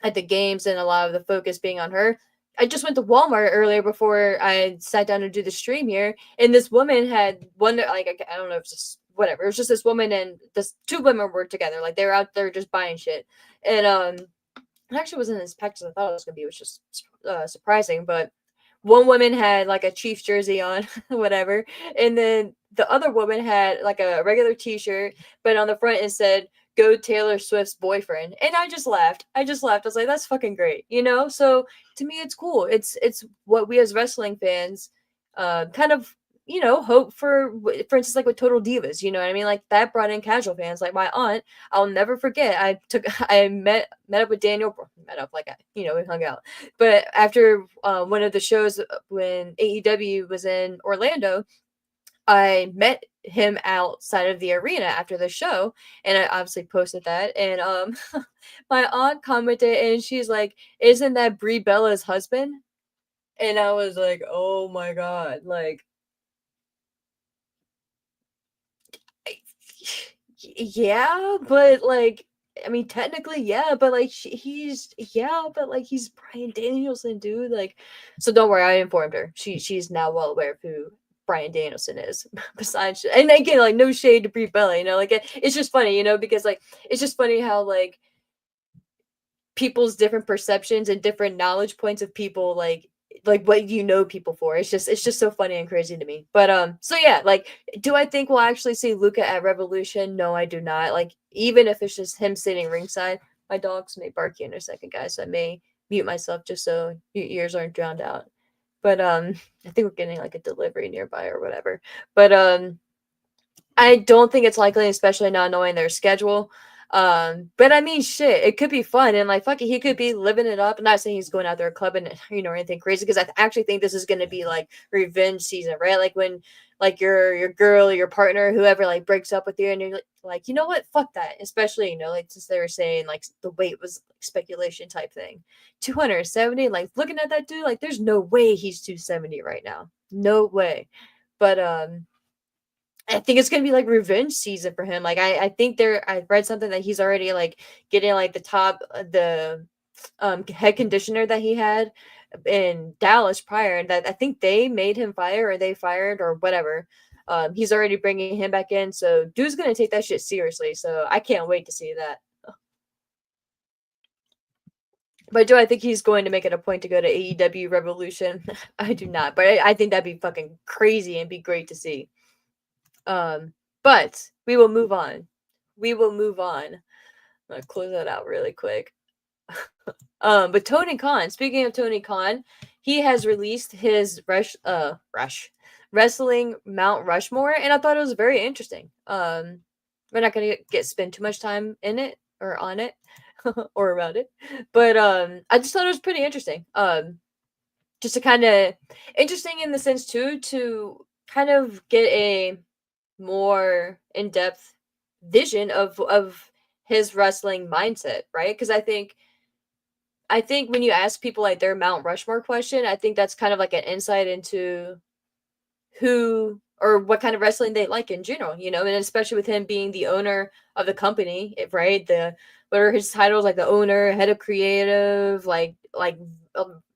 at the games, and a lot of the focus being on her. I just went to Walmart earlier before I sat down to do the stream here, and this woman had one, like, I don't know if it's just whatever. It was just this woman and this two women were together, like, they were out there just buying shit, and it actually wasn't as packed as I thought it was gonna be. It was just surprising, but one woman had like a Chiefs jersey on, whatever, and then the other woman had like a regular T-shirt, but on the front it said, "Go Taylor Swift's boyfriend," and I just laughed. I was like, "That's fucking great," So to me, it's cool. It's what we as wrestling fans, kind of, hope for instance, like with Total Divas. You know what I mean? Like, that brought in casual fans. Like, my aunt, I'll never forget. I met up with Daniel, met up, like, we hung out. But after one of the shows, when AEW was in Orlando, I met him outside of the arena after the show, and I obviously posted that. And my aunt commented, and she's like, "Isn't that Brie Bella's husband?" And I was like, "Oh my god!" Like, yeah, but like, I mean, technically, yeah, but like, but like, he's Brian Danielson, dude. Like, so don't worry, I informed her. She's now well aware of who Brian Danielson is. Besides, and again, like, no shade to Brie Bella, like, it's just funny, because like, it's just funny how like people's different perceptions and different knowledge points of people, like what people for. It's just so funny and crazy to me. But so yeah, like, do I think we'll actually see Luka at Revolution? No, I do not. Like, even if it's just him sitting ringside. My dogs may bark here in a second, guys, so I may mute myself just so your ears aren't drowned out. But I think we're getting like a delivery nearby or whatever. But I don't think it's likely, especially not knowing their schedule. But I mean, shit, it could be fun, and like, fuck it, he could be living it up. I'm not saying he's going out there clubbing, or anything crazy, because I actually think this is going to be like revenge season, right? Like, when like your girl, your partner, whoever, like, breaks up with you, and you're like, you know what, fuck that. Especially, like, since they were saying like the weight was like speculation type thing, 270. Like, looking at that dude, like, there's no way he's 270 right now, no way. But I think it's gonna be like revenge season for him. Like, I think I read something that he's already like getting like the head conditioner that he had in Dallas prior, and that I think they made him fire, or they fired, or whatever. He's already bringing him back in, so dude's gonna take that shit seriously. So I can't wait to see that. But do I think he's going to make it a point to go to AEW Revolution? I do not. But I think that'd be fucking crazy and be great to see. But we will move on. We will move on. I'm gonna close that out really quick. But Tony Khan, speaking of Tony Khan, he has released his wrestling Mount Rushmore, and I thought it was very interesting. We're not gonna spend too much time in it or on it or around it, but I just thought it was pretty interesting. Just to kind of interesting in the sense too to kind of get a more in depth vision of his wrestling mindset, right? Because I think when you ask people like their Mount Rushmore question, I think that's kind of like an insight into who or what kind of wrestling they like in general, you know, and especially with him being the owner of the company, right? The what are his titles, like the owner, head of creative,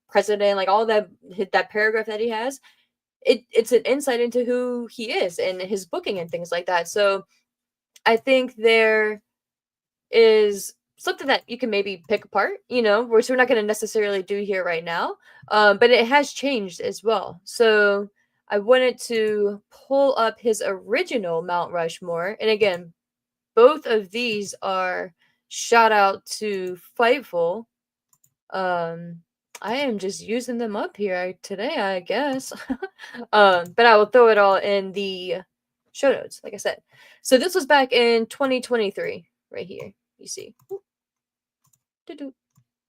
president, like all that paragraph that he has. It's an insight into who he is and his booking and things like that. So I think there is something that you can maybe pick apart, you know, which we're not going to necessarily do here right now. But it has changed as well. So I wanted to pull up his original Mount Rushmore. And again, both of these are shout out to Fightful. I am just using them up here today, I guess. But I will throw it all in the show notes, like I said. So this was back in 2023, right here. You see.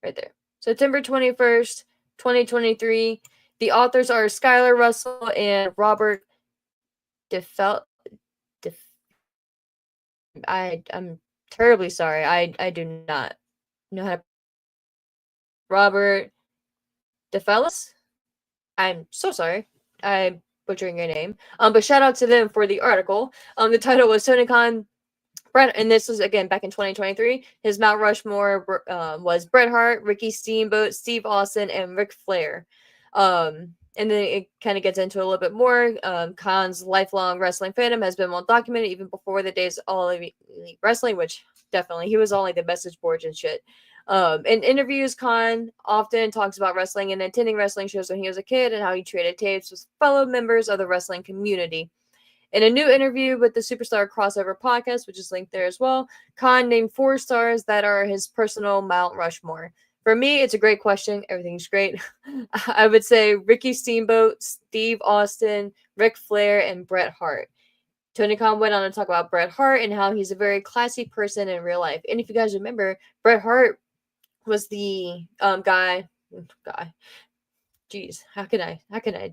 Right there. September 21st, 2023. The authors are Skylar Russell and Robert DeFelt. I'm terribly sorry. I do not know how to. Robert DeFellis? I'm so sorry. I'm butchering your name. But shout out to them for the article. The title was Tony Khan Bret, and this was again back in 2023. His Mount Rushmore was Bret Hart, Ricky Steamboat, Steve Austin, and Ric Flair. And then it kind of gets into a little bit more. Khan's lifelong wrestling fandom has been well documented even before the days of All Elite Wrestling, which definitely he was on like the message boards and shit. In interviews, Khan often talks about wrestling and attending wrestling shows when he was a kid and how he traded tapes with fellow members of the wrestling community. In a new interview with the Superstar Crossover podcast, which is linked there as well, Khan named 4 stars that are his personal Mount Rushmore. For me, it's a great question. Everything's great. I would say Ricky Steamboat, Steve Austin, Ric Flair, and Bret Hart. Tony Khan went on to talk about Bret Hart and how he's a very classy person in real life. And if you guys remember, Bret Hart was the guy. Jeez, how can I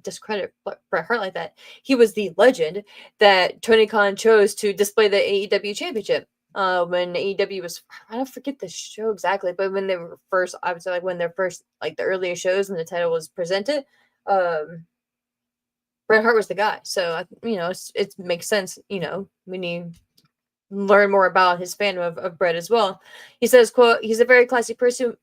discredit Bret Hart like that? He was the legend that Tony Khan chose to display the AEW championship. When AEW was, I don't forget the show exactly, but when they were first, I would say like when they're first, like the earlier shows when the title was presented, Bret Hart was the guy. So you know, it makes sense. You know, when you learn more about his fandom of Bret as well. He says, quote, he's a very classy person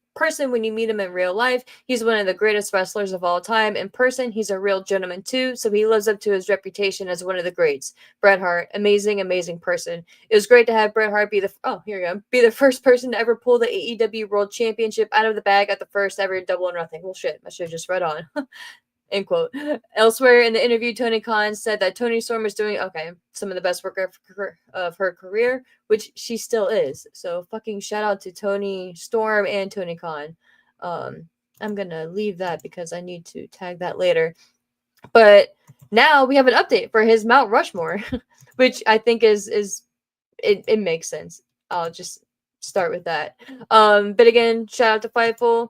when you meet him in real life. He's one of the greatest wrestlers of all time. In person, he's a real gentleman too, so he lives up to his reputation as one of the greats. Bret Hart, amazing person. It was great to have Bret Hart be the first person to ever pull the AEW World Championship out of the bag at the first ever Double or Nothing. Well, shit, I should have just read on. End quote. Elsewhere in the interview, Tony Khan said that Toni Storm is doing some of the best work of her career, which she still is. So fucking shout out to Toni Storm and Tony Khan. I'm gonna leave that because I need to tag that later. But now we have an update for his Mount Rushmore, which I think is it makes sense. I'll just start with that. But again, shout out to Fightful.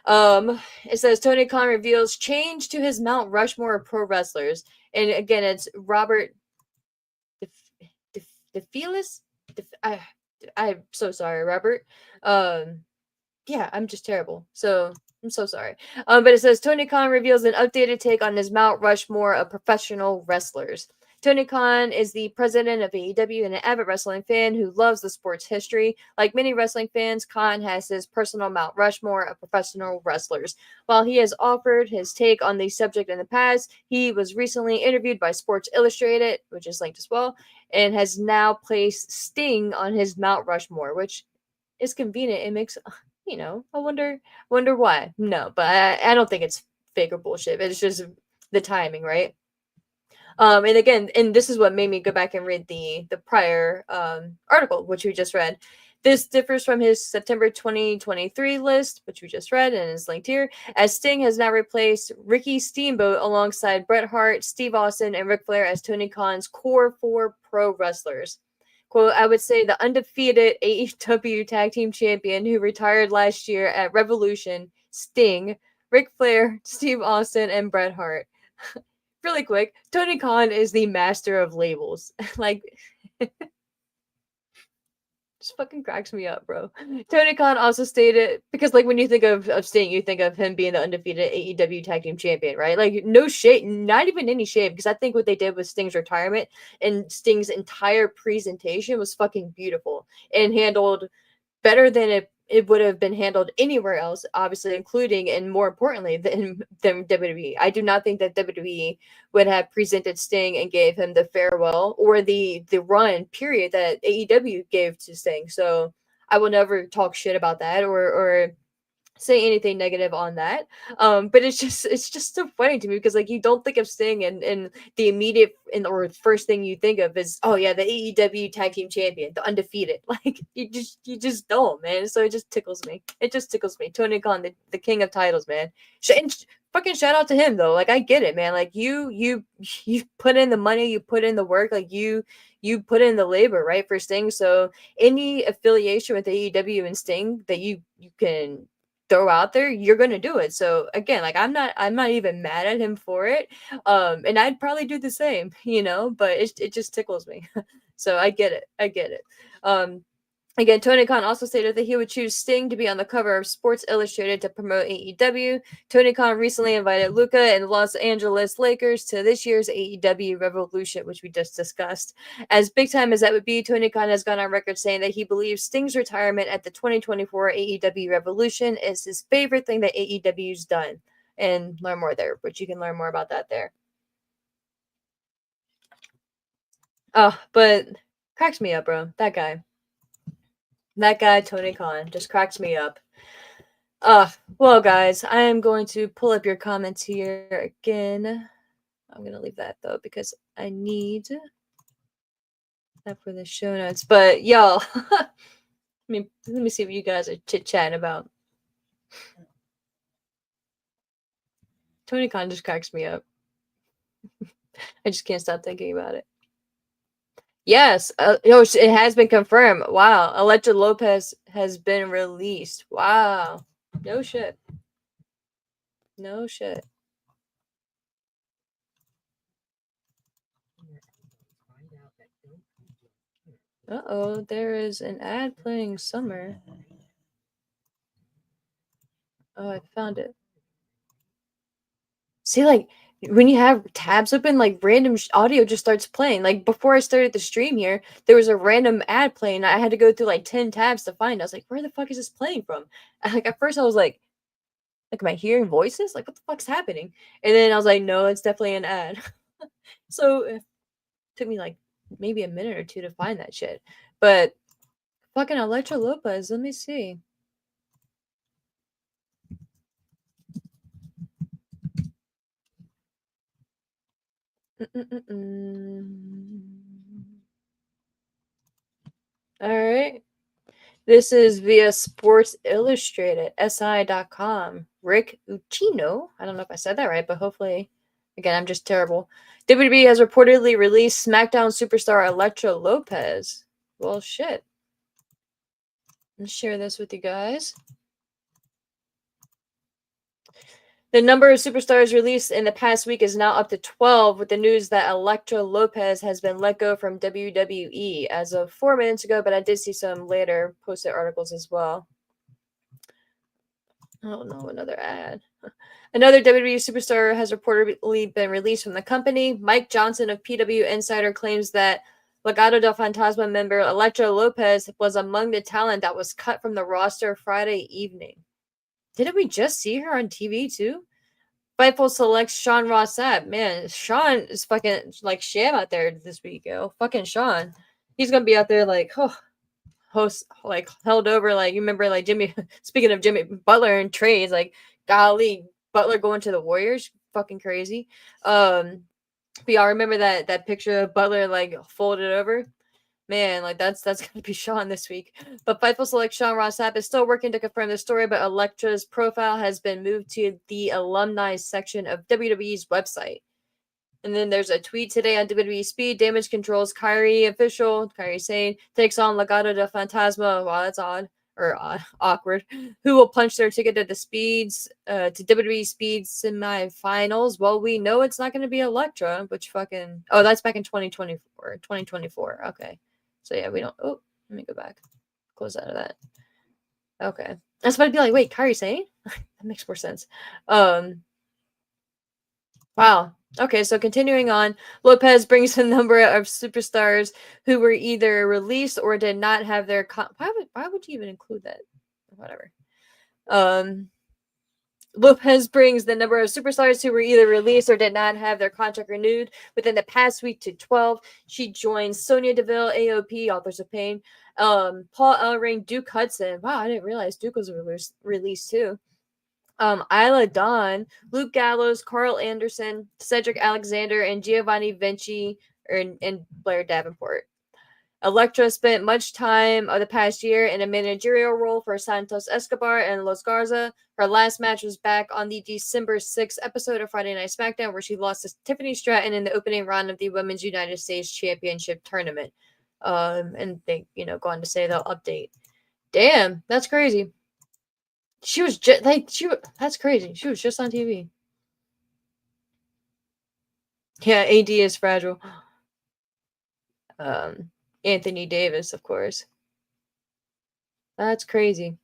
It says Tony Khan reveals change to his Mount Rushmore of pro wrestlers, and again, it's Robert DeFelis. I'm so sorry, Robert. Yeah, I'm just terrible. So I'm so sorry. But it says Tony Khan reveals an updated take on his Mount Rushmore of professional wrestlers. Tony Khan is the president of AEW and an avid wrestling fan who loves the sport's history. Like many wrestling fans, Khan has his personal Mount Rushmore of professional wrestlers. While he has offered his take on the subject in the past, he was recently interviewed by Sports Illustrated, which is linked as well, and has now placed Sting on his Mount Rushmore, which is convenient. It makes I wonder why. No, but I don't think it's fake or bullshit. It's just the timing, right? And again, and this is what made me go back and read the prior article, which we just read. This differs from his September 2023 list, which we just read and is linked here, as Sting has now replaced Ricky Steamboat alongside Bret Hart, Steve Austin, and Ric Flair as Tony Khan's core four pro wrestlers. Quote, I would say the undefeated AEW Tag Team Champion who retired last year at Revolution, Sting, Ric Flair, Steve Austin, and Bret Hart. Really quick, Tony Khan is the master of labels. Like, just fucking cracks me up, bro. Tony Khan also stated, because like when you think of Sting, you think of him being the undefeated AEW Tag Team Champion, right? Like no shade, not even any shade, because I think what they did with Sting's retirement and Sting's entire presentation was fucking beautiful and handled better than it would have been handled anywhere else, obviously, including and more importantly than WWE. I do not think that WWE would have presented Sting and gave him the farewell or the run period that AEW gave to Sting. So I will never talk shit about that or say anything negative on that. But it's just so funny to me because like you don't think of Sting and the immediate or first thing you think of is, oh yeah, the AEW Tag Team Champion, the undefeated. Like you just don't, man. So it just tickles me. It just tickles me. Tony Khan, the king of titles, man. Fucking shout out to him though. Like I get it, man. Like you put in the money, you put in the work, like you put in the labor, right, for Sting. So any affiliation with AEW and Sting that you can throw out there, you're gonna do it. So again, like I'm not even mad at him for it. And I'd probably do the same, but it just tickles me. So I get it. I get it. Again, Tony Khan also stated that he would choose Sting to be on the cover of Sports Illustrated to promote AEW. Tony Khan recently invited Luka and the Los Angeles Lakers to this year's AEW Revolution, which we just discussed. As big time as that would be, Tony Khan has gone on record saying that he believes Sting's retirement at the 2024 AEW Revolution is his favorite thing that AEW's done. And learn more there, but you can learn more about that there. Oh, but cracks me up, bro. That guy. That guy, Tony Khan, just cracks me up. Well, guys, I am going to pull up your comments here again. I'm going to leave that, though, because I need that for the show notes. But, y'all, let me see what you guys are chit-chatting about. Tony Khan just cracks me up. I just can't stop thinking about it. Yes, it has been confirmed. Wow, Elektra Lopez has been released. Wow, no shit. No shit. Uh-oh, there is an ad playing Summer. Oh, I found it. See, like, when you have tabs open, like, random audio just starts playing. Like, before I started the stream here, there was a random ad playing. I had to go through, like, 10 tabs to find it. I was like, where the fuck is this playing from? And, like, at first I was like, am I hearing voices? Like, what the fuck's happening? And then I was like, no, it's definitely an ad. So it took me, like, maybe a minute or two to find that shit. But fucking Elektra Lopez, let me see. All right. This is via Sports Illustrated, SI.com. Rick Ucchino. I don't know if I said that right, but hopefully, again, I'm just terrible. WWE has reportedly released SmackDown superstar Elektra Lopez. Well, shit. Let's share this with you guys. The number of superstars released in the past week is now up to 12, with the news that Elektra Lopez has been let go from WWE as of 4 minutes ago, but I did see some later posted articles as well. Oh no, another ad. Another WWE superstar has reportedly been released from the company. Mike Johnson of PW Insider claims that Legado del Fantasma member Elektra Lopez was among the talent that was cut from the roster Friday evening. Didn't we just see her on TV too? Fightful selects Sean Ross Sapp. Man, Sean is fucking like sham out there this week, yo. Fucking Sean. He's gonna be out there like, oh, held over, like, you remember, like, Jimmy, speaking of Jimmy Butler and trades, like, golly, Butler going to the Warriors, fucking crazy. But y'all remember that picture of Butler, like, folded over? Man, like, that's gonna be Sean this week. But Fightful Select Sean Ross Sapp is still working to confirm the story, but Elektra's profile has been moved to the alumni section of WWE's website. And then there's a tweet today on WWE Speed. Damage Control's Kyrie official. Kyrie saying takes on Legado de Fantasma. Wow, that's odd. Or awkward. Who will punch their ticket to the Speeds, to WWE Speed semifinals? Well, we know it's not going to be Elektra, which fucking. Oh, that's back in 2024. 2024. Okay. So yeah, we don't. Oh, let me go back. Close out of that. Okay. That's about to be like, wait, Kyrie saying? That makes more sense. Wow. Okay, so continuing on, Lopez brings a number of superstars who were either released or did not have their why would you even include that? Whatever. Lopez brings the number of superstars who were either released or did not have their contract renewed within the past week to 12. She joins Sonya Deville, AOP, Authors of Pain, Paul Ellering, Duke Hudson. Wow, I didn't realize Duke was released too. Isla Dawn, Luke Gallows, Carl Anderson, Cedric Alexander, and Giovanni Vinci and Blair Davenport. Elektra spent much time of the past year in a managerial role for Santos Escobar and Los Garza. Her last match was back on the December 6th episode of Friday Night SmackDown, where she lost to Tiffany Stratton in the opening round of the Women's United States Championship tournament. And they, go on to say they'll update. Damn, that's crazy. She was just that's crazy. She was just on TV. Yeah, AD is fragile. Anthony Davis, of course. That's crazy.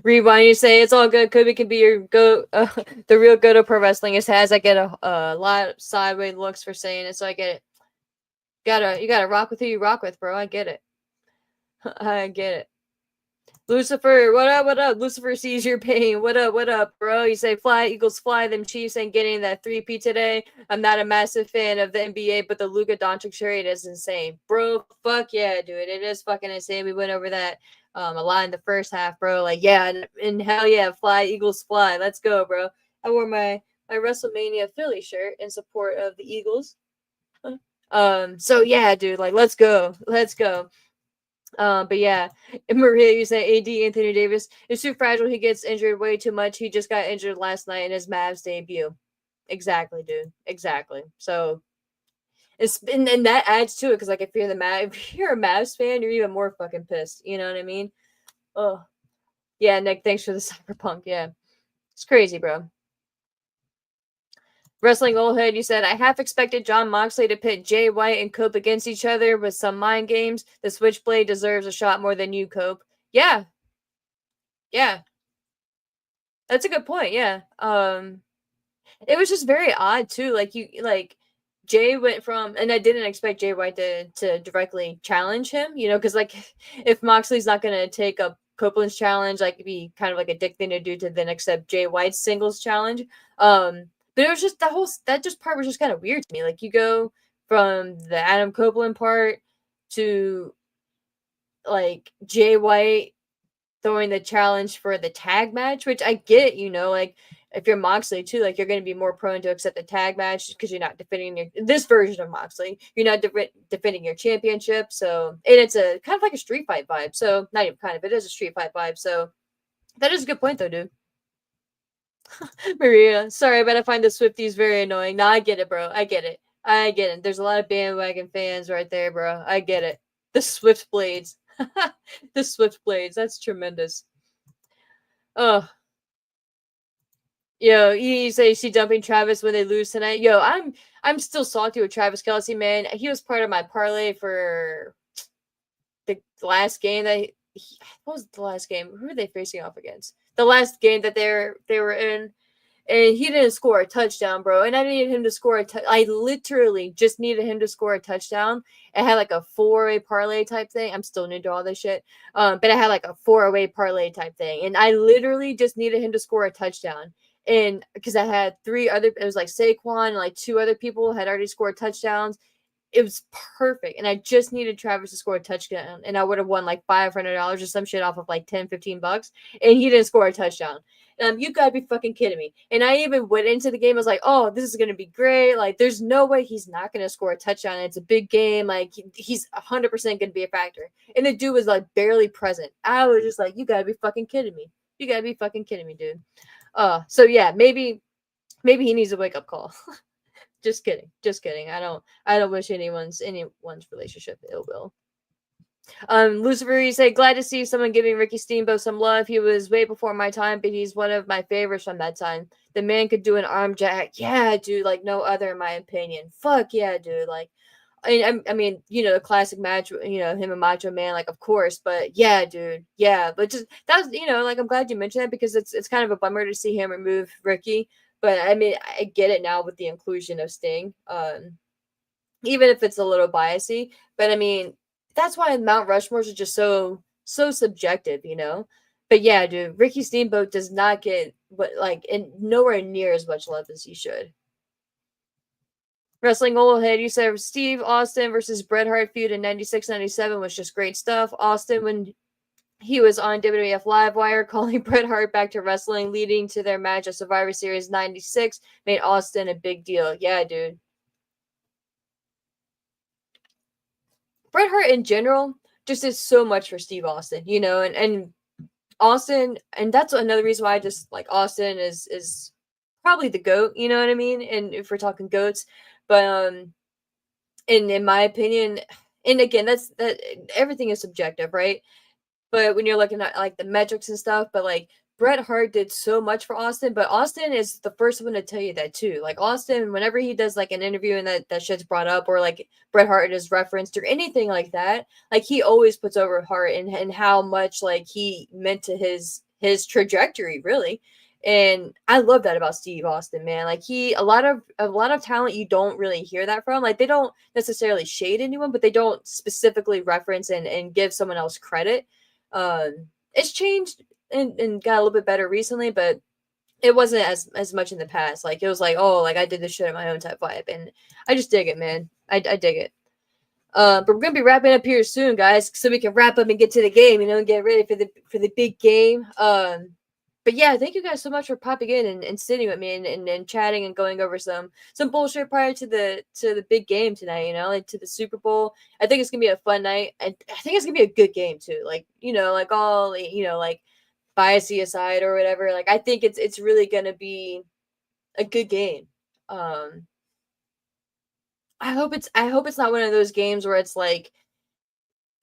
Rewind, you say it's all good. Kobe can be your the real go to pro wrestling is has. I get a lot of sideways looks for saying it, so I get it. You gotta rock with who you rock with, bro. I get it. I get it. Lucifer, what up, what up? Lucifer sees your pain. What up, bro? You say, fly, Eagles fly. Them Chiefs ain't getting that 3P today. I'm not a massive fan of the NBA, but the Luka Doncic trade is insane. Bro, fuck yeah, dude. It is fucking insane. We went over that a lot in the first half, bro. Like, yeah, and hell yeah, fly, Eagles fly. Let's go, bro. I wore my WrestleMania Philly shirt in support of the Eagles. So yeah, dude, like, let's go. Let's go. But yeah, Maria, you say AD Anthony Davis is too fragile. He gets injured way too much. He just got injured last night in his Mavs debut. Exactly, dude. Exactly. So it's and that adds to it because like if you're if you're a Mavs fan, you're even more fucking pissed. You know what I mean? Oh yeah, Nick. Thanks for the cyberpunk. Yeah, it's crazy, bro. Wrestling Old Head, you said, I half expected Jon Moxley to pit Jay White and Cope against each other with some mind games. The Switchblade deserves a shot more than you, Cope. Yeah. Yeah. That's a good point, yeah. It was just very odd, too. Jay went from, and I didn't expect Jay White to directly challenge him, because, like, if Moxley's not going to take up Copeland's challenge, like, it'd be kind of like a dick thing to do to then accept Jay White's singles challenge. But it was just that part was just kind of weird to me. Like, you go from the Adam Copeland part to, like, Jay White throwing the challenge for the tag match, which I get, like, if you're Moxley, too, like, you're going to be more prone to accept the tag match because you're not defending this version of Moxley. You're not defending your championship, so, and it's a kind of like a street fight vibe, so, not even kind of, it is a street fight vibe, so, that is a good point, though, dude. Maria, sorry, but I find the Swifties very annoying. No, I get it, bro. I get it. There's a lot of bandwagon fans right there, bro. I get it. The Swift Blades. The Swift Blades. That's tremendous. Oh. Yo, you say she dumping Travis when they lose tonight. Yo, I'm still salty with Travis Kelce, man. He was part of my parlay for the last game what was the last game? Who were they facing off against? The last game that they were in, and he didn't score a touchdown, bro. And I needed him to score I literally just needed him to score a touchdown. It had like a 4-way parlay type thing. I'm still new to all this shit. But I had like a 4-way parlay type thing, and I literally just needed him to score a touchdown. And because I had 3 other, it was like Saquon and like 2 other people had already scored touchdowns. It was perfect. And I just needed Travis to score a touchdown. And I would have won like $500 or some shit off of like 10, $15. And he didn't score a touchdown. You gotta be fucking kidding me. And I even went into the game. I was like, oh, this is gonna be great. Like, there's no way he's not gonna score a touchdown. It's a big game. Like, he's 100% gonna be a factor. And the dude was like barely present. I was just like, you gotta be fucking kidding me. You gotta be fucking kidding me, dude. So yeah, maybe he needs a wake up call. Just kidding. Just kidding. I don't wish anyone's relationship ill will. Lucifer, you say, glad to see someone giving Ricky Steamboat some love. He was way before my time, but he's one of my favorites from that time. The man could do an arm jack. Yeah, dude, like no other in my opinion. Fuck yeah, dude. Like, I mean, the classic match, him and Macho Man, like, of course, but yeah, dude, yeah, but just that's, like, I'm glad you mentioned that because it's kind of a bummer to see him remove Ricky, but I mean, I get it now with the inclusion of Sting, even if it's a little biasy, but I mean, that's why Mount Rushmores are just so subjective, But yeah, dude, Ricky Steamboat does not get and nowhere near as much love as he should. Wrestling Old Head, you said Steve Austin versus Bret Hart feud in 96-97 was just great stuff. Austin, when he was on WWF Livewire, calling Bret Hart back to wrestling, leading to their match at Survivor Series 96, made Austin a big deal. Yeah, dude. Bret Hart in general just did so much for Steve Austin, and Austin, and that's another reason why I just like Austin is probably the GOAT, you know what I mean? And if we're talking GOATs, but in my opinion, and again, that everything is subjective, right? But when you're looking at like the metrics and stuff, but like Bret Hart did so much for Austin, but Austin is the first one to tell you that too. Like Austin, whenever he does like an interview and that shit's brought up, or like Bret Hart is referenced or anything like that, like he always puts over Hart and how much like he meant to his trajectory, really. And I love that about Steve Austin, man. Like a lot of talent you don't really hear that from. Like they don't necessarily shade anyone, but they don't specifically reference and give someone else credit. It's changed and got a little bit better recently, but it wasn't as much in the past. Like it was like, oh, like I did this shit on my own type vibe, and I just dig it, man. I dig it. But we're gonna be wrapping up here soon, guys, so we can wrap up and get to the game, and get ready for the big game. But yeah, thank you guys so much for popping in and sitting with me and chatting and going over some bullshit prior to the big game tonight, like to the Super Bowl. I think it's gonna be a fun night. I think it's gonna be a good game too. Like, like all like biasy aside or whatever. Like I think it's really gonna be a good game. Um I hope it's not one of those games where it's like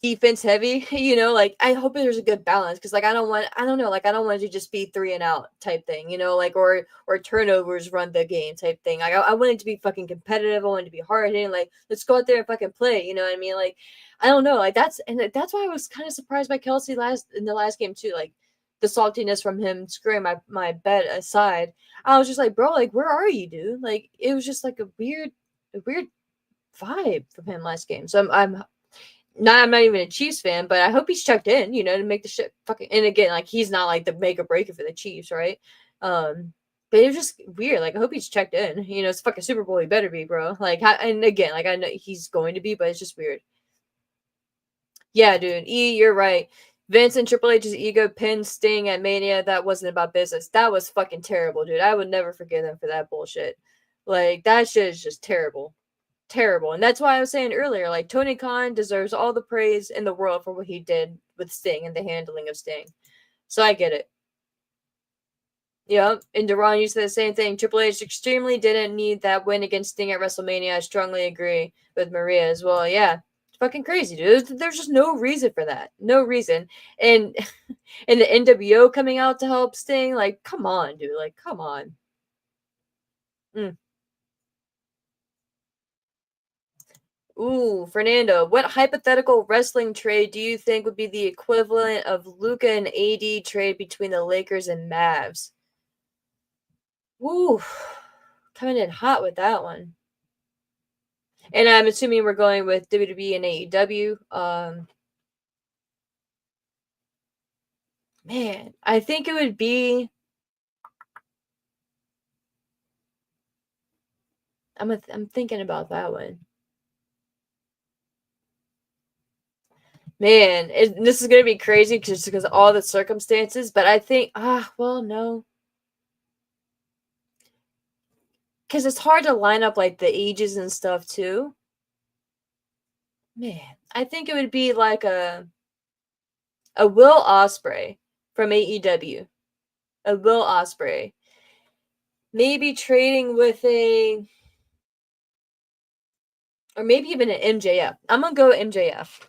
defense heavy, like I hope there's a good balance because like I don't want it to just be 3 and out type thing, like or turnovers run the game type thing. Like I want it to be fucking competitive. I want it to be hard hitting. Like let's go out there and fucking play. You know what I mean? Like I don't know. Like that's why I was kind of surprised by Kelsey in the last game too. Like the saltiness from him screwing my bet aside, I was just like, bro, like where are you, dude? Like it was just like a weird vibe from him last game. So I'm not even a Chiefs fan, but I hope he's checked in, to make the shit fucking. And again, like he's not like the make or breaker for the Chiefs, right? But it was just weird. Like I hope he's checked in. It's fucking Super Bowl. He better be, bro. Like, and again, like I know he's going to be, but it's just weird. Yeah, dude. You're right. Vince and Triple H's ego pinned Sting at Mania. That wasn't about business. That was fucking terrible, dude. I would never forgive them for that bullshit. Like that shit is just terrible. Terrible. And that's why I was saying earlier, like Tony Khan deserves all the praise in the world for what he did with Sting and the handling of Sting. So I get it. Yep. And Duran, you said the same thing. Triple H extremely didn't need that win against Sting at WrestleMania. I strongly agree with Maria as well. Yeah. It's fucking crazy, dude. There's just no reason for that. No reason. And and the NWO coming out to help Sting, like, come on, dude. Like, come on. Mm. Ooh, Fernando, what hypothetical wrestling trade do you think would be the equivalent of Luka and AD trade between the Lakers and Mavs? Ooh, coming in hot with that one. And I'm assuming we're going with WWE and AEW. Man, I think it would be. I'm thinking about that one. Man, this is gonna be crazy because of all the circumstances. But I think, well, no, because it's hard to line up like the ages and stuff too. Man, I think it would be like a Will Ospreay from AEW, a Will Ospreay, maybe trading with a, or maybe even an MJF. I'm gonna go MJF.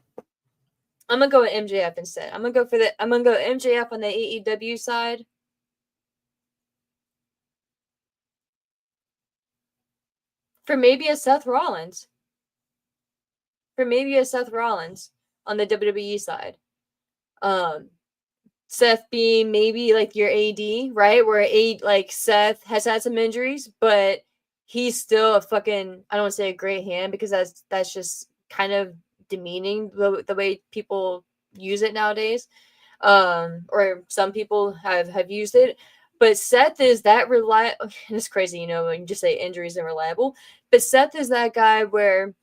I'm gonna go with MJF instead. I'm gonna go MJF on the AEW side. For maybe a Seth Rollins. For maybe a Seth Rollins on the WWE side. Um, Seth being maybe like your AD, right? Where like Seth has had some injuries, but he's still a fucking, I don't want to say a great hand because that's just kind of demeaning the way people use it nowadays. Or some people have used it. But Seth is that reliable. It's crazy, when you just say injuries and reliable. But Seth is that guy where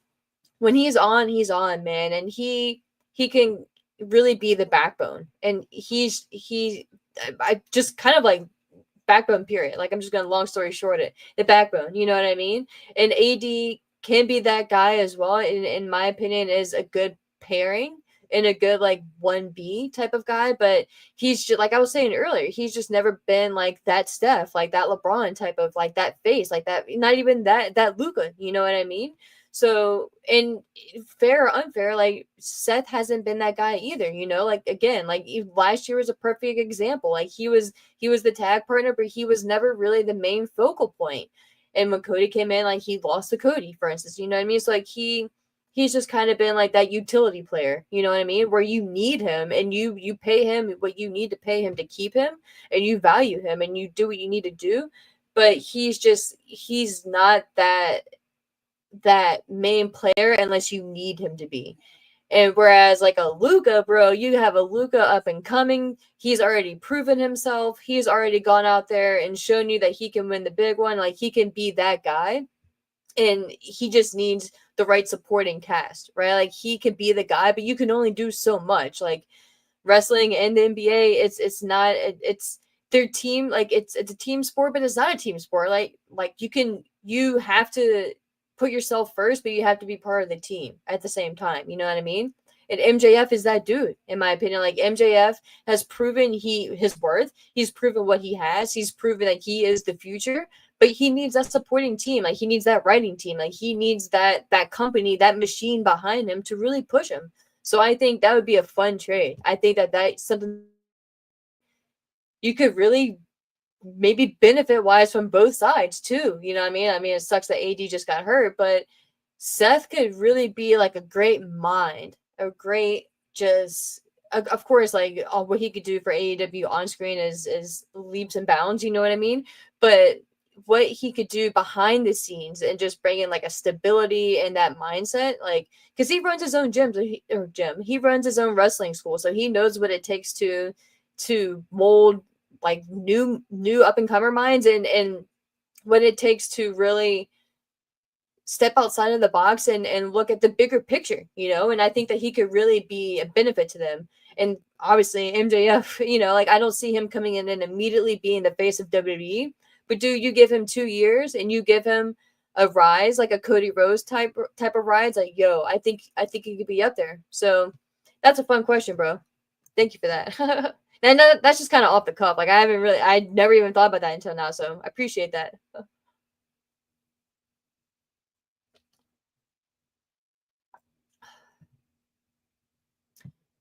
when he's on, man, and he can really be the backbone. And I just kind of like backbone period. Like I'm just gonna long story short it. The backbone, you know what I mean? And AD can be that guy as well. In my opinion, is a good pairing and a good like 1B type of guy, but he's just like I was saying earlier, he's just never been like that Steph, like that LeBron type of like that face, like that, not even that Luka, you know what I mean? So, and fair or unfair, like Seth hasn't been that guy either, like again, like last year was a perfect example. Like he was the tag partner, but he was never really the main focal point. And when Cody came in, like he lost to Cody, for instance, you know what I mean? So like he's just kind of been like that utility player, you know what I mean? Where you need him and you pay him what you need to pay him to keep him, and you value him and you do what you need to do. But he's not that main player unless you need him to be. And whereas like a Luka, bro, you have a Luka up and coming. He's already proven himself. He's already gone out there and shown you that he can win the big one. Like he can be that guy. And he just needs the right supporting cast, right? Like he can be the guy, but you can only do so much. Like wrestling and the NBA, it's not it's their team, like it's a team sport, but it's not a team sport. Like you have to put yourself first, but you have to be part of the team at the same time. You know what I mean? And MJF is that dude, in my opinion. Like MJF has proven his worth. He's proven what he has. He's proven that he is the future. But he needs that supporting team. Like he needs that writing team. Like he needs that company, that machine behind him to really push him. So I think that would be a fun trade. I think that that's something you could really maybe benefit wise from both sides too. You know what I mean? I mean, it sucks that AD just got hurt, but Seth could really be like a great mind, a great just. Of course, like all what he could do for AEW on screen is leaps and bounds. You know what I mean? But what he could do behind the scenes and just bring in like a stability and that mindset, like because he runs his own gym, he runs his own wrestling school, so he knows what it takes to mold like new up and comer minds, and what it takes to really step outside of the box and look at the bigger picture, and I think that he could really be a benefit to them. And obviously MJF, like I don't see him coming in and immediately being the face of WWE, but do you give him 2 years and you give him a rise, like a Cody Rhodes type of rise, like I think he could be up there. So that's a fun question, bro. Thank you for that. And that's just kind of off the cuff. Like I never even thought about that until now. So I appreciate that.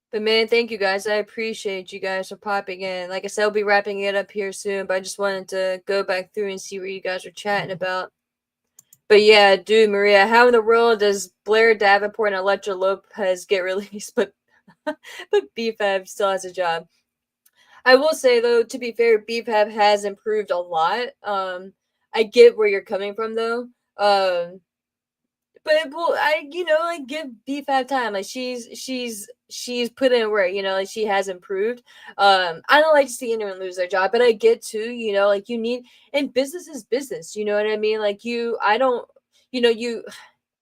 But man, thank you guys. I appreciate you guys for popping in. Like I said, I'll be wrapping it up here soon, but I just wanted to go back through and see what you guys are chatting about. But yeah, dude, Maria, how in the world does Blair Davenport and Elektra Lopez get released, but BFAB still has a job? I will say though, to be fair, BFAB has improved a lot. I get where you're coming from though. But well, like give BFAB time. Like she's put in work. Like she has improved. I don't like to see anyone lose their job, but I get too. Like you need, and business is business. You know what I mean? Like I don't. You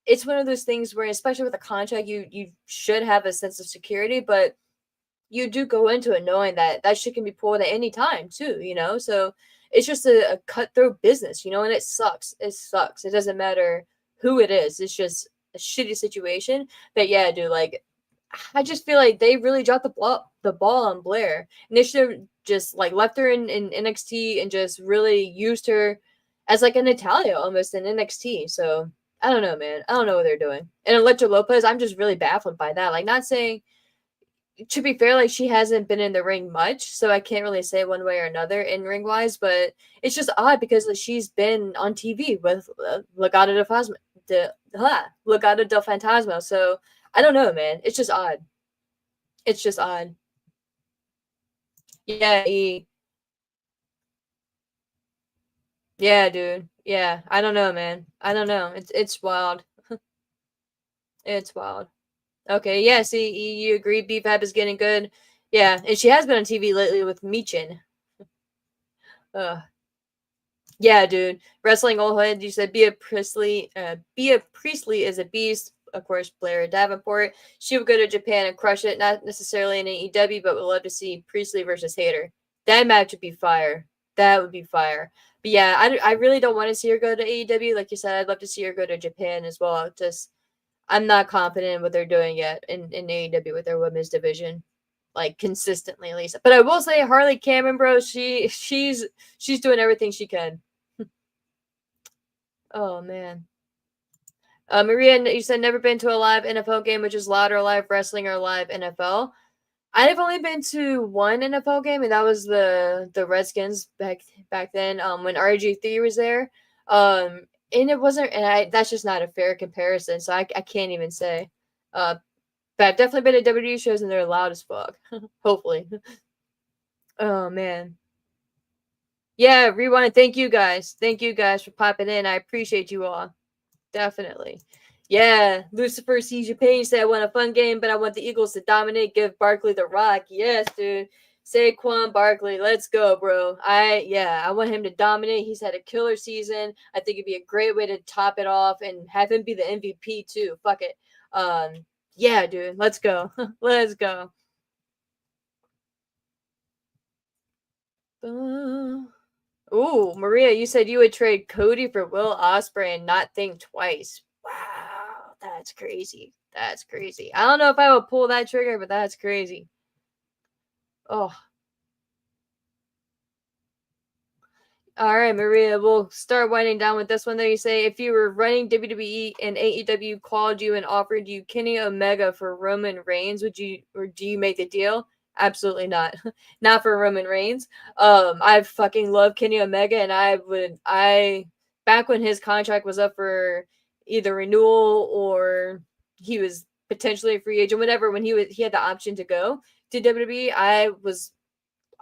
it's one of those things where, especially with a contract, you should have a sense of security, but you do go into it knowing that that shit can be pulled at any time too, you know? So it's just a cutthroat business, you know, and it sucks. It sucks. It doesn't matter who it is. It's just a shitty situation. But yeah, dude, like I just feel like they really dropped the ball on Blair. And they should have just like left her in NXT and just really used her as like a Natalia almost in NXT. So I don't know, man. I don't know what they're doing. And Elektra Lopez, I'm just really baffled by that. Like, not saying, to be fair, like she hasn't been in the ring much, so I can't really say one way or another in ring wise. But it's just odd because she's been on TV with Legado del Fantasma. So I don't know, man. It's just odd. It's just odd. Yeah, yeah, dude. Yeah, I don't know, man. I don't know. It's wild. It's wild. Okay, yeah. See, you agree? BFAB is getting good. Yeah, and she has been on TV lately with Michin. Ugh. Yeah, dude. Wrestling old head. You said Bea Priestley is a beast. Of course, Blair Davenport. She would go to Japan and crush it. Not necessarily in AEW, but would love to see Priestley versus Hayter. That match would be fire. That would be fire. But yeah, I really don't want to see her go to AEW. Like you said, I'd love to see her go to Japan as well. Just I'm not confident in what they're doing yet in AEW with their women's division, like consistently at least. But I will say Harley Cameron, bro, she's doing everything she can. Oh man. Maria, you said never been to a live NFL game, which is live or live wrestling or live NFL. I've only been to one NFL game, and that was the Redskins back then. When RG3 was there, and it wasn't, and that's just not a fair comparison. So I can't even say. But I've definitely been to WWE shows, and they're loud as fuck. Hopefully. Oh man. Yeah, rewind. Thank you guys. Thank you guys for popping in. I appreciate you all. Definitely. Yeah, Lucifer CJ Payne said I want a fun game, but I want the Eagles to dominate. Give Barkley the rock. Yes, dude. Saquon Barkley, let's go, bro. I want him to dominate. He's had a killer season. I think it'd be a great way to top it off and have him be the MVP too. Fuck it. Yeah, dude. Let's go. Let's go. Ooh, Maria, you said you would trade Cody for Will Ospreay and not think twice. Wow, that's crazy. That's crazy. I don't know if I would pull that trigger, but that's crazy. Oh, all right, Maria, we'll start winding down with this one. There, you say if you were running WWE and AEW called you and offered you Kenny Omega for Roman Reigns, would you, or do you make the deal? Absolutely not. Not for Roman Reigns. I fucking love Kenny Omega, and I back when his contract was up for either renewal or he was potentially a free agent, whatever. When he had the option to go to WWE, I was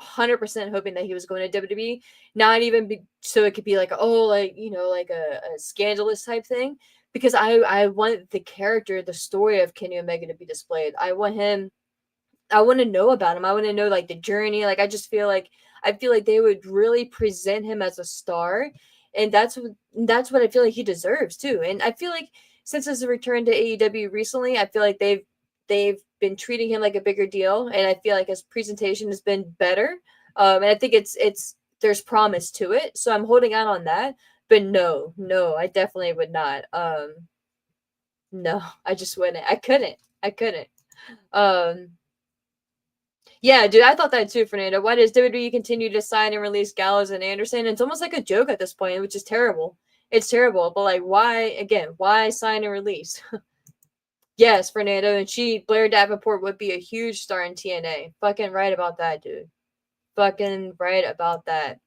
100% hoping that he was going to WWE, not even so it could be like, oh, like, you know, like a scandalous type thing, because I want the character, the story of Kenny Omega to be displayed. I want to know about him. I want to know like the journey. Like I feel like they would really present him as a star, and that's what I feel like he deserves too. And I feel like since his return to AEW recently, I feel like they've been treating him like a bigger deal, and I feel like his presentation has been better. And I think it's there's promise to it, so I'm holding out on that. But no, I definitely would not. No, I just wouldn't. I couldn't. Um, yeah, dude, I thought that too, Fernando. Why does WWE continue to sign and release Gallows and Anderson? It's almost like a joke at this point, which is terrible. It's terrible, but like, why sign and release? Yes, Fernando, and Blair Davenport would be a huge star in TNA. Fucking right about that, dude. Fucking right about that.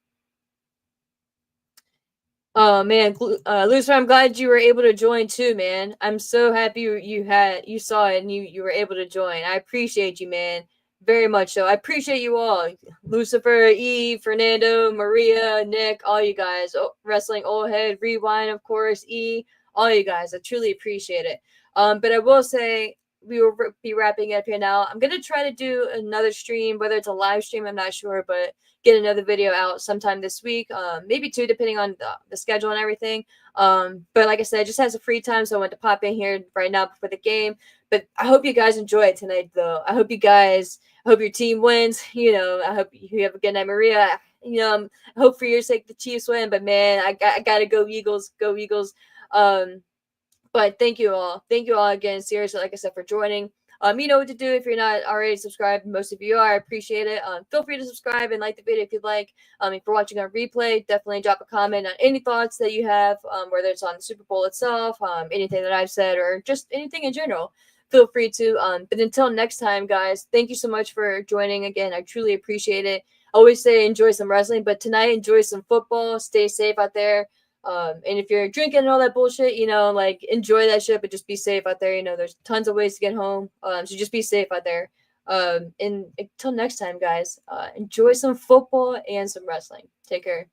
Oh man, Lucifer, I'm glad you were able to join too, man. I'm so happy you saw it and you were able to join. I appreciate you, man. Very much so. I appreciate you all. Lucifer, E, Fernando, Maria, Nick, all you guys. Wrestling Old Head, Rewind, of course, E, all you guys. I truly appreciate it. But I will say we will be wrapping up here now. I'm gonna try to do another stream, whether it's a live stream, I'm not sure, but get another video out sometime this week, maybe 2, depending on the schedule and everything. But like I said, I just had some free time, so I wanted to pop in here right now before the game. But I hope you guys enjoy it tonight, though. I hope your team wins. I hope you have a good night, Maria. I hope for your sake the Chiefs win. But man, I gotta go Eagles, go Eagles. But thank you all again, seriously, like I said, for joining. You know what to do if you're not already subscribed. Most of you are. I appreciate it. Feel free to subscribe and like the video if you'd like. If you're watching on replay, definitely drop a comment on any thoughts that you have, whether it's on the Super Bowl itself, anything that I've said, or just anything in general. Feel free to. But until next time, guys, thank you so much for joining again. I truly appreciate it. I always say enjoy some wrestling, but tonight enjoy some football. Stay safe out there. And if you're drinking and all that bullshit, like enjoy that shit, but just be safe out there. There's tons of ways to get home. So just be safe out there. And until next time, guys, enjoy some football and some wrestling. Take care.